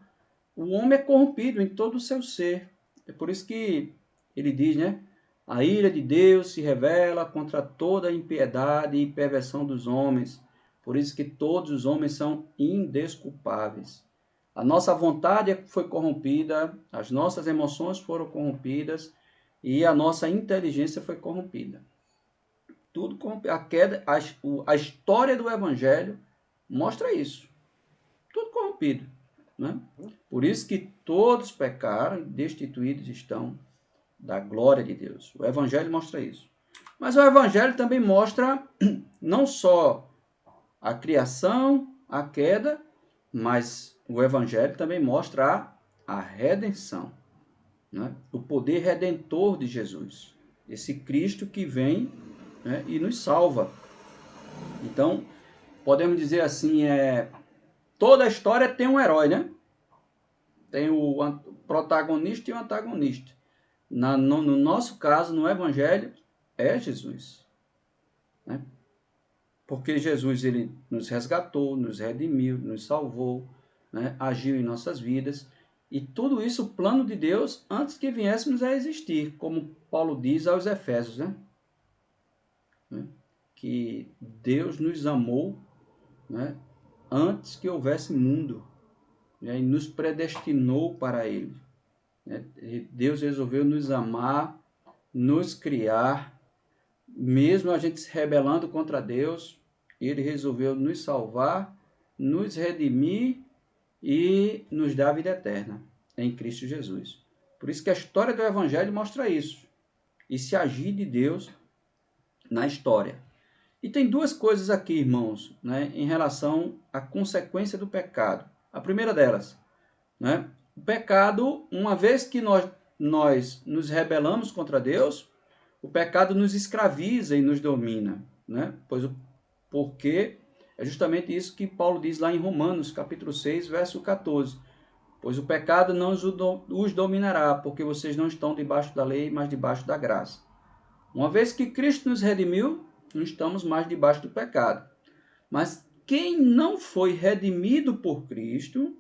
o homem é corrompido em todo o seu ser. É por isso que ele diz, né? A ira de Deus se revela contra toda a impiedade e perversão dos homens. Por isso que todos os homens são indesculpáveis. A nossa vontade foi corrompida, as nossas emoções foram corrompidas e a nossa inteligência foi corrompida. Tudo corrompido. A história do Evangelho mostra isso. Tudo corrompido. Né? Por isso que todos pecaram e destituídos estão da glória de Deus. O Evangelho mostra isso. Mas o Evangelho também mostra não só a criação, a queda, mas o Evangelho também mostra a redenção. Né? O poder redentor de Jesus. Esse Cristo que vem, né, e nos salva. Então, podemos dizer assim, toda a história tem um herói, né? Tem o protagonista e o antagonista. No nosso caso, no Evangelho, é Jesus. Né? Porque Jesus ele nos resgatou, nos redimiu, nos salvou, né? Agiu em nossas vidas. E tudo isso, o plano de Deus, antes que viéssemos a existir, como Paulo diz aos Efésios, né? Que Deus nos amou, né? Antes que houvesse mundo, né? E nos predestinou para Ele. Né? Deus resolveu nos amar, nos criar, mesmo a gente se rebelando contra Deus, Ele resolveu nos salvar, nos redimir e nos dar a vida eterna em Cristo Jesus. Por isso que a história do Evangelho mostra isso. Esse agir de Deus na história. E tem duas coisas aqui, irmãos, né, em relação à consequência do pecado. A primeira delas, né, o pecado, uma vez que nós nos rebelamos contra Deus, o pecado nos escraviza e nos domina, né? Porque é justamente isso que Paulo diz lá em Romanos, capítulo 6, verso 14. Pois o pecado não os dominará, porque vocês não estão debaixo da lei, mas debaixo da graça. Uma vez que Cristo nos redimiu, não estamos mais debaixo do pecado. Mas quem não foi redimido por Cristo,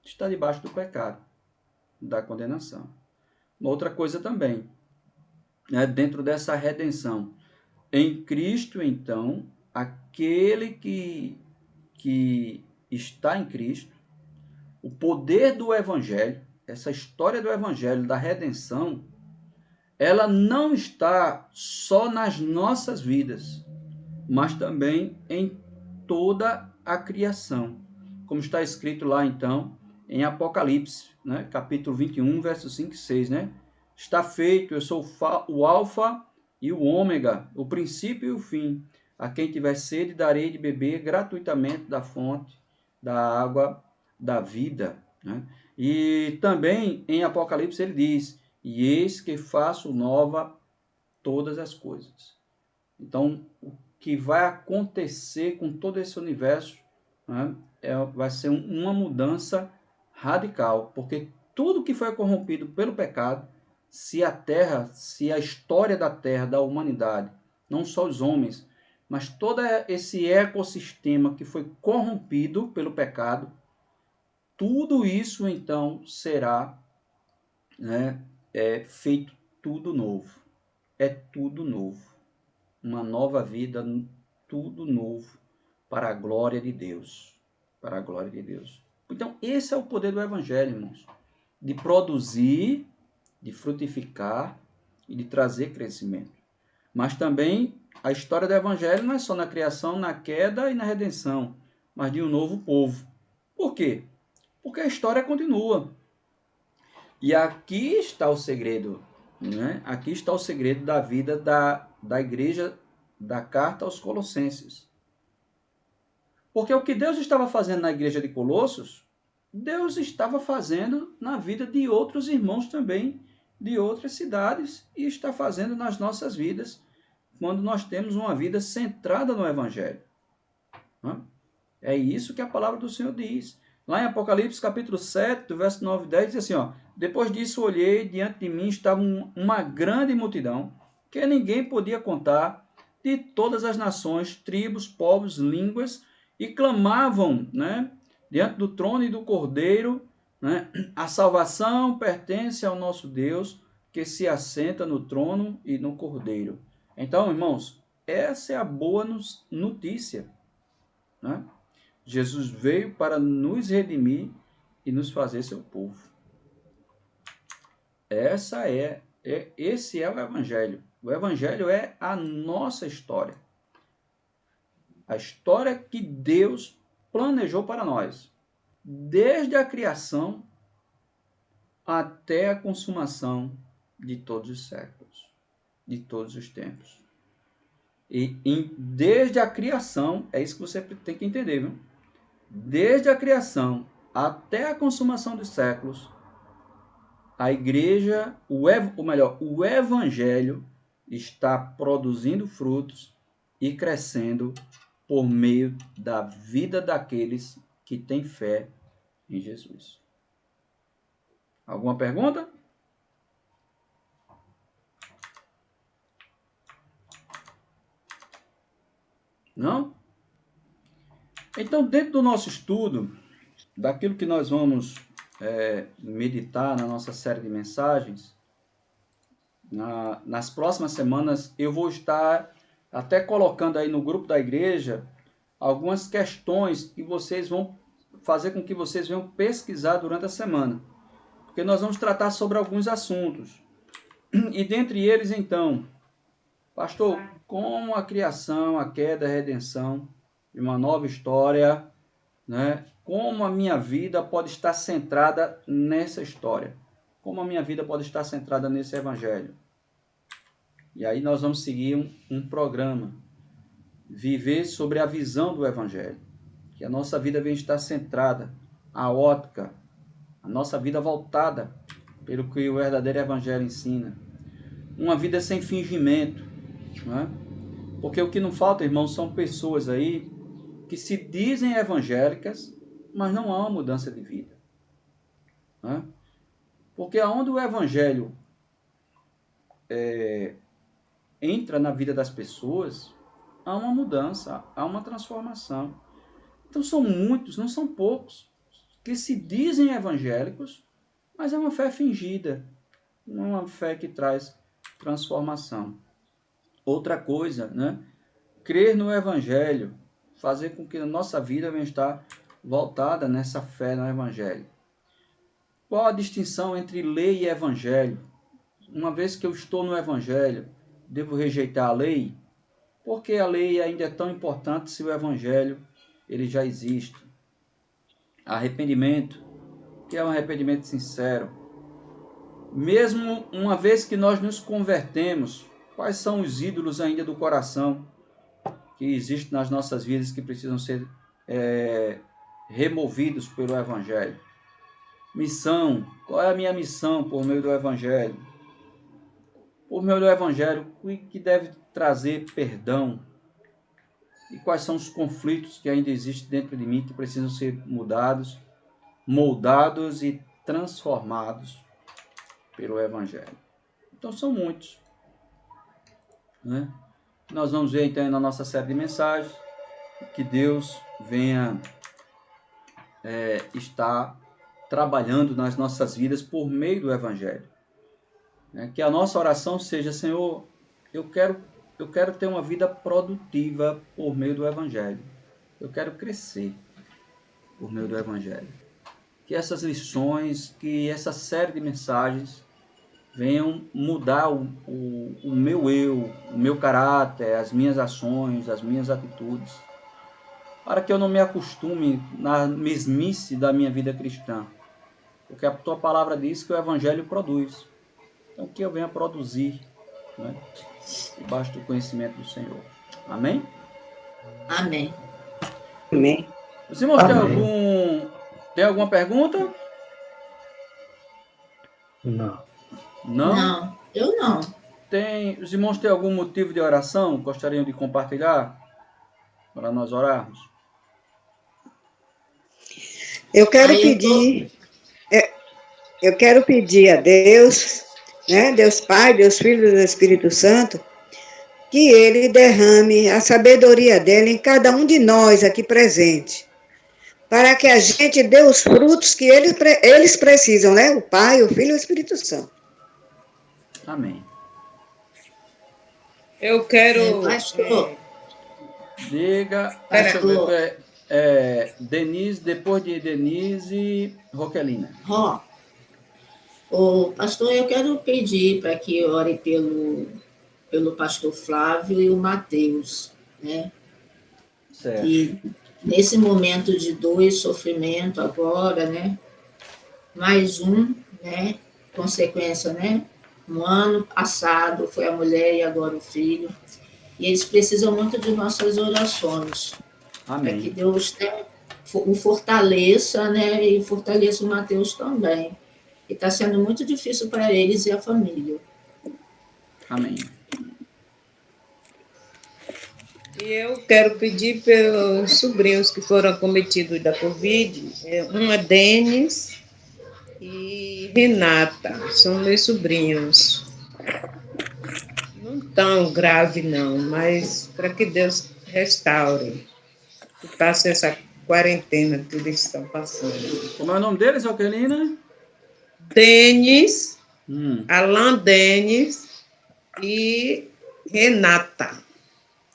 está debaixo do pecado, da condenação. Uma outra coisa também, né, dentro dessa redenção. Em Cristo, então, aquele que está em Cristo, o poder do Evangelho, essa história do Evangelho, da redenção, ela não está só nas nossas vidas, mas também em toda a criação. Como está escrito lá, então, em Apocalipse, né? Capítulo 21, versos 5 e 6, né? Está feito, eu sou o alfa e o ômega, o princípio e o fim. A quem tiver sede, darei de beber gratuitamente da fonte da água da vida, né? E também em Apocalipse ele diz, e eis que faço nova todas as coisas. Então, o que vai acontecer com todo esse universo, né, vai ser uma mudança radical, porque tudo que foi corrompido pelo pecado, se a história da terra, da humanidade, não só os homens, mas todo esse ecossistema que foi corrompido pelo pecado, tudo isso então será, né, feito tudo novo. É tudo novo. Uma nova vida, tudo novo para a glória de Deus. Para a glória de Deus. Então, esse é o poder do Evangelho, irmãos. De produzir, de frutificar e de trazer crescimento. Mas também a história do Evangelho não é só na criação, na queda e na redenção, mas de um novo povo. Por quê? Porque a história continua. E aqui está o segredo, né? Aqui está o segredo da vida da igreja, da carta aos Colossenses. Porque o que Deus estava fazendo na igreja de Colossos, Deus estava fazendo na vida de outros irmãos também, de outras cidades, e está fazendo nas nossas vidas, quando nós temos uma vida centrada no Evangelho. É isso que a palavra do Senhor diz. Lá em Apocalipse, capítulo 7, do verso 9 e 10, diz assim, ó, depois disso olhei, diante de mim estava uma grande multidão, que ninguém podia contar, de todas as nações, tribos, povos, línguas, e clamavam, né, diante do trono e do Cordeiro, né, a salvação pertence ao nosso Deus, que se assenta no trono e no Cordeiro. Então, irmãos, essa é a boa notícia, né? Jesus veio para nos redimir e nos fazer seu povo. Esse é o Evangelho. O Evangelho é a nossa história. A história que Deus planejou para nós. Desde a criação até a consumação de todos os séculos. De todos os tempos. Desde a criação, é isso que você tem que entender, viu? Desde a criação até a consumação dos séculos, a igreja, o Evangelho está produzindo frutos e crescendo por meio da vida daqueles que têm fé em Jesus. Alguma pergunta? Não? Então, dentro do nosso estudo, daquilo que nós vamos meditar na nossa série de mensagens, nas próximas semanas eu vou estar até colocando aí no grupo da igreja algumas questões que vocês vão fazer com que vocês venham pesquisar durante a semana. Porque nós vamos tratar sobre alguns assuntos. E dentre eles, então, pastor, como a criação, a queda, a redenção de uma nova história, né? Como a minha vida pode estar centrada nessa história? Como a minha vida pode estar centrada nesse Evangelho? E aí nós vamos seguir um programa. Viver sobre a visão do Evangelho. Que a nossa vida venha estar centrada, a ótica, a nossa vida voltada pelo que o verdadeiro Evangelho ensina. Uma vida sem fingimento, né? Porque o que não falta, irmãos, são pessoas aí que se dizem evangélicas, mas não há uma mudança de vida. Né? Porque aonde o Evangelho entra na vida das pessoas, há uma mudança, há uma transformação. Então são muitos, não são poucos, que se dizem evangélicos, mas é uma fé fingida, não é uma fé que traz transformação. Outra coisa, né? Crer no Evangelho, fazer com que a nossa vida venha estar voltada nessa fé no Evangelho. Qual a distinção entre lei e evangelho? Uma vez que eu estou no evangelho, devo rejeitar a lei? Por que a lei ainda é tão importante se o evangelho ele já existe? Arrependimento, que é um arrependimento sincero. Mesmo uma vez que nós nos convertemos, quais são os ídolos ainda do coração que existem nas nossas vidas que precisam ser removidos pelo evangelho? Missão, qual é a minha missão por meio do evangelho? Por meio do evangelho, o que deve trazer perdão? E quais são os conflitos que ainda existem dentro de mim que precisam ser mudados, moldados e transformados pelo evangelho? Então são muitos, né? Nós vamos ver então na nossa série de mensagens que Deus venha estar trabalhando nas nossas vidas por meio do evangelho, né? Que a nossa oração seja: Senhor, eu quero ter uma vida produtiva por meio do evangelho. Eu quero crescer por meio do evangelho. Que essas lições, que essa série de mensagens venham mudar o meu eu, o meu caráter, as minhas ações, as minhas atitudes, para que eu não me acostume na mesmice da minha vida cristã. Porque a tua palavra diz que o evangelho produz. Então que eu venha produzir, né, debaixo do conhecimento do Senhor. Amém? Amém. Amém. Os irmãos, tem alguma pergunta? Não. Não? Não, eu não. Os irmãos têm algum motivo de oração? Gostariam de compartilhar? Para nós orarmos? Eu quero pedir a Deus, né, Deus Pai, Deus Filho e Deus Espírito Santo, que Ele derrame a sabedoria dele em cada um de nós aqui presente, para que a gente dê os frutos que eles precisam, né? O Pai, o Filho e o Espírito Santo. Amém. Eu quero... Pastor. Diga, Pastor. Denise, depois de Denise, Roquelina. Ô, pastor, eu quero pedir para que ore pelo pastor Flávio e o Mateus, né? Certo. E nesse momento de dor e sofrimento agora, né? Mais né? Consequência, né? No ano passado foi a mulher e agora o filho. E eles precisam muito de nossas orações. Amém. Para que Deus, né, o fortaleça, né? E fortaleça o Mateus também. E está sendo muito difícil para eles e a família. Amém. E eu quero pedir pelos sobrinhos que foram acometidos da Covid, uma Denis e Renata, são meus sobrinhos. Não tão grave não, mas para que Deus restaure, que passe essa quarentena que eles estão passando. Como é o nome deles, Roquelina? Denis, Alain Denis e Renata.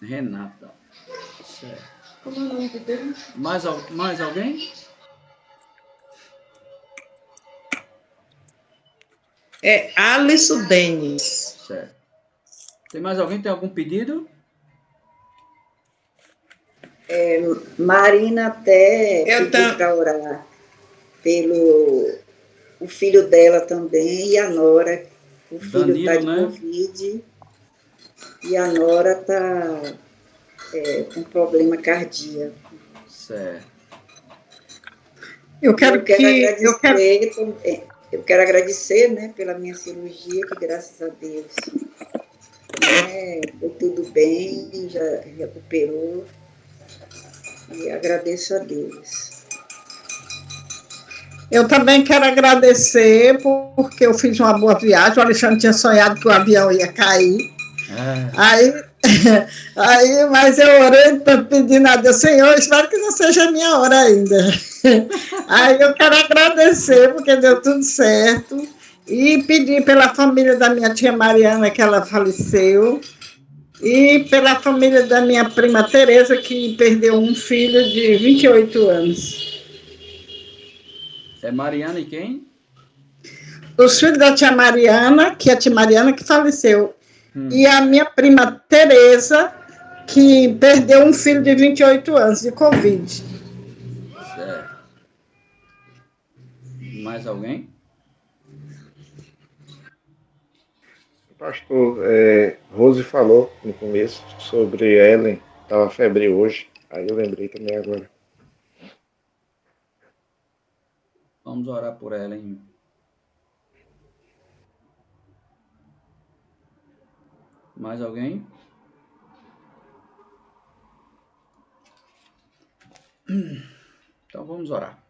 Renata. Certo. Como é o nome dele? Mais alguém? É Alisson Denis. Certo. Tem mais alguém? Tem algum pedido? Marina até pediu para orar pelo o filho dela também e a nora. O filho está de Covid e a nora está com problema cardíaco. Certo. Eu quero agradecer, né, pela minha cirurgia, que graças a Deus foi tudo bem, já recuperou. E agradeço a Deus. Eu também quero agradecer porque eu fiz uma boa viagem. O Alexandre tinha sonhado que o avião ia cair. Mas eu orei pedindo a Deus, Senhor, espero que não seja a minha hora ainda. Aí eu quero agradecer porque deu tudo certo e pedir pela família da minha tia Mariana, que ela faleceu, e pela família da minha prima Tereza, que perdeu um filho de 28 anos. É Mariana e quem? os filhos da tia Mariana, que é a tia Mariana que faleceu, e a minha prima Tereza, que perdeu um filho de 28 anos de Covid. Certo. Mais alguém? Pastor, Rose falou no começo sobre Ellen, estava febril hoje, aí eu lembrei também agora. Vamos orar por Ellen. Mais alguém? Então vamos orar.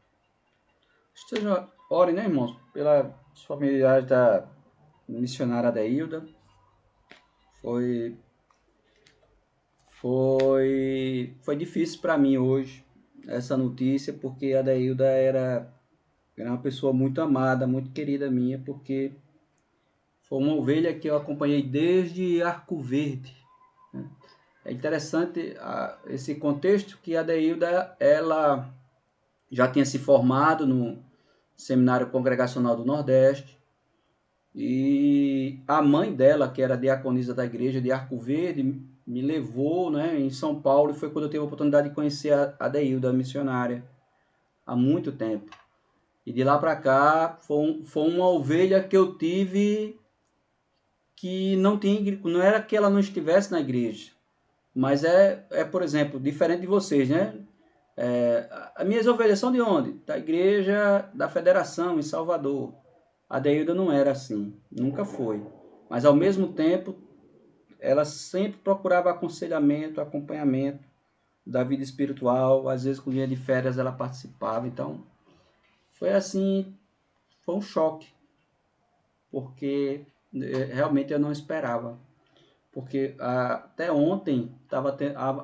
Orem, né, irmãos? Pela familiaridade da missionária Adeilda. Foi difícil para mim hoje essa notícia, porque a Adeilda era uma pessoa muito amada, muito querida minha, porque foi uma ovelha que eu acompanhei desde Arco Verde. É interessante esse contexto que a Adeilda, ela já tinha se formado no Seminário Congregacional do Nordeste, e a mãe dela, que era diaconisa da igreja de Arco Verde, me levou, né, em São Paulo, e foi quando eu tive a oportunidade de conhecer a Adeilda, a missionária, há muito tempo. E de lá para cá, foi uma ovelha que eu tive que não era que ela não estivesse na igreja, mas por exemplo, diferente de vocês, né? As minhas ovelhas são de onde? Da igreja da Federação, em Salvador. A Adeilda não era assim, nunca foi. Mas ao mesmo tempo, ela sempre procurava aconselhamento, acompanhamento da vida espiritual. Às vezes, com dia de férias, ela participava. Então, foi assim, foi um choque, porque realmente eu não esperava. Porque até ontem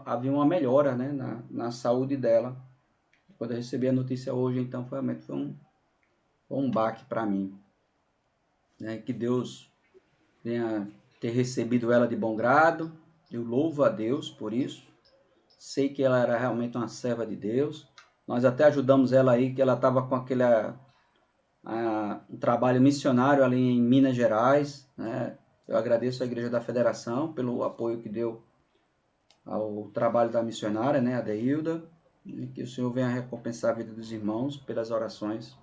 havia uma melhora, né, na saúde dela. Quando eu recebi a notícia hoje, então realmente foi um baque para mim. Né? Que Deus venha ter recebido ela de bom grado. Eu louvo a Deus por isso. Sei que ela era realmente uma serva de Deus. Nós até ajudamos ela aí, que ela estava com um trabalho missionário ali em Minas Gerais, né? Eu agradeço à Igreja da Federação pelo apoio que deu ao trabalho da missionária, né, a Adeilda, e que o Senhor venha recompensar a vida dos irmãos pelas orações,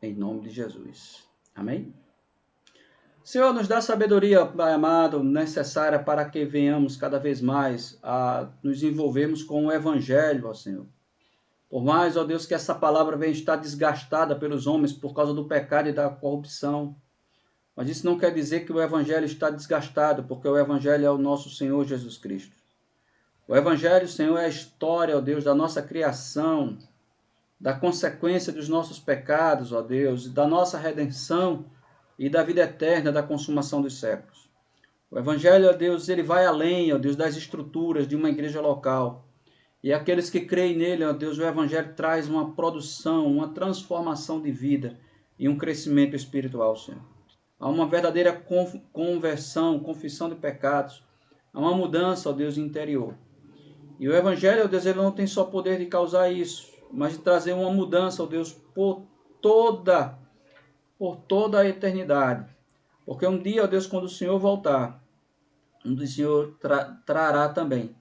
em nome de Jesus. Amém? Senhor, nos dá sabedoria, Pai amado, necessária para que venhamos cada vez mais a nos envolvermos com o Evangelho, ó Senhor. Por mais, ó Deus, que essa palavra venha estar desgastada pelos homens por causa do pecado e da corrupção. Mas isso não quer dizer que o Evangelho está desgastado, porque o Evangelho é o nosso Senhor Jesus Cristo. O Evangelho, Senhor, é a história, ó Deus, da nossa criação, da consequência dos nossos pecados, ó Deus, da nossa redenção e da vida eterna, da consumação dos séculos. O Evangelho, ó Deus, ele vai além, ó Deus, das estruturas de uma igreja local. E aqueles que creem nele, ó Deus, o Evangelho traz uma produção, uma transformação de vida e um crescimento espiritual, Senhor. Há uma verdadeira conversão, confissão de pecados. Há uma mudança, ó Deus, interior. E o Evangelho, ó Deus, ele não tem só poder de causar isso, mas de trazer uma mudança, ó Deus, por toda a eternidade. Porque um dia, ó Deus, quando o Senhor voltar, o Senhor trará também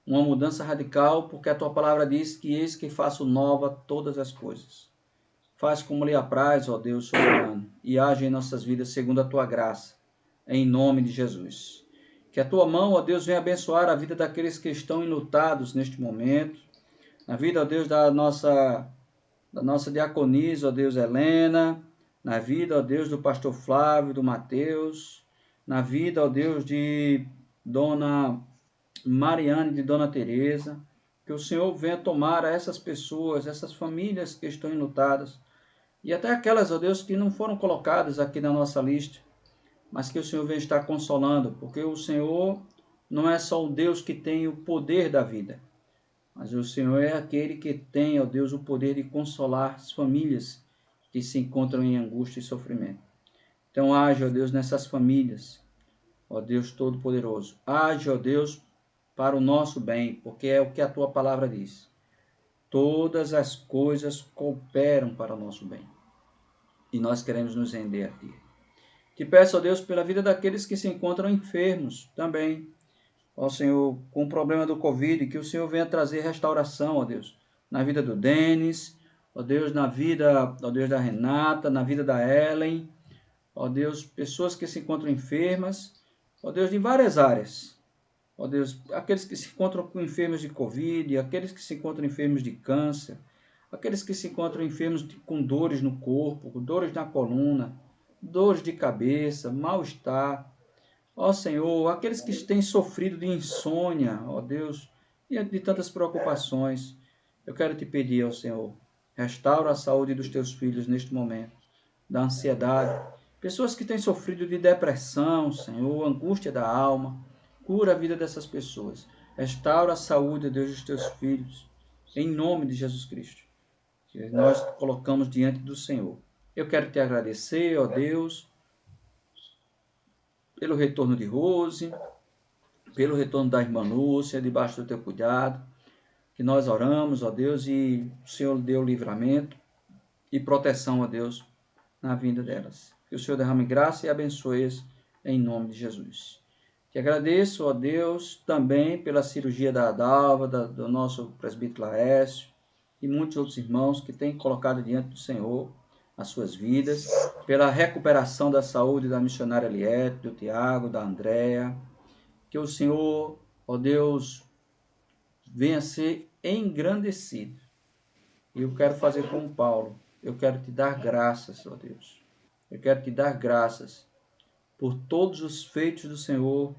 uma mudança radical, porque a tua palavra diz que eis que faço nova todas as coisas. Faz como lhe apraz, ó Deus soberano, e age em nossas vidas segundo a tua graça, em nome de Jesus. Que a tua mão, ó Deus, venha abençoar a vida daqueles que estão enlutados neste momento, na vida, ó Deus, da nossa diaconisa, ó Deus, Helena, na vida, ó Deus, do pastor Flávio, do Mateus, na vida, ó Deus, de Dona Mariane, de Dona Teresa, que o Senhor venha tomar essas pessoas, essas famílias que estão enlutadas, e até aquelas, ó Deus, que não foram colocadas aqui na nossa lista, mas que o Senhor venha estar consolando, porque o Senhor não é só o Deus que tem o poder da vida, mas o Senhor é aquele que tem, ó Deus, o poder de consolar as famílias que se encontram em angústia e sofrimento. Então age, ó Deus, nessas famílias, ó Deus Todo-Poderoso. Age, ó Deus, para o nosso bem, porque é o que a tua palavra diz. Todas as coisas cooperam para o nosso bem. e nós queremos nos render a Ti. Te peço, ó Deus, pela vida daqueles que se encontram enfermos também, ó Senhor, com o problema do Covid, que o Senhor venha trazer restauração, ó Deus, na vida do Denis, ó Deus, na vida, ó Deus, da Renata, na vida da Ellen, ó Deus, pessoas que se encontram enfermas, ó Deus, em várias áreas, ó Deus, aqueles que se encontram com enfermos de Covid, aqueles que se encontram enfermos de câncer, aqueles que se encontram enfermos com dores no corpo, com dores na coluna, dores de cabeça, mal-estar, ó Senhor, aqueles que têm sofrido de insônia, ó Deus, e de tantas preocupações, eu quero te pedir, ó Senhor, restaura a saúde dos teus filhos neste momento, da ansiedade, pessoas que têm sofrido de depressão, Senhor, angústia da alma, cura a vida dessas pessoas, restaura a saúde, Deus, dos teus filhos, em nome de Jesus Cristo, que nós colocamos diante do Senhor. Eu quero te agradecer, ó Deus, pelo retorno de Rose, pelo retorno da irmã Lúcia, debaixo do teu cuidado, que nós oramos, ó Deus, e o Senhor deu livramento e proteção, ó Deus, na vida delas. Que o Senhor derrame graça e abençoe-as em nome de Jesus. Te agradeço, ó Deus, também pela cirurgia da Adalva, do nosso presbítero Laércio, e muitos outros irmãos que têm colocado diante do Senhor as suas vidas, pela recuperação da saúde da missionária Eliette, do Tiago, da Andréa, que o Senhor, ó Deus, venha ser engrandecido. E eu quero fazer como Paulo, eu quero te dar graças, ó Deus, eu quero te dar graças por todos os feitos do Senhor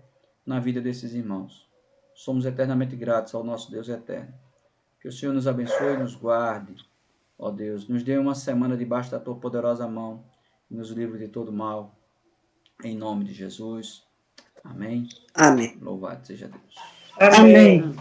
na vida desses irmãos. Somos eternamente gratos ao nosso Deus eterno. Que o Senhor nos abençoe e nos guarde, ó Deus, nos dê uma semana debaixo da tua poderosa mão e nos livre de todo mal. Em nome de Jesus. Amém. Amém. Louvado seja Deus. Amém.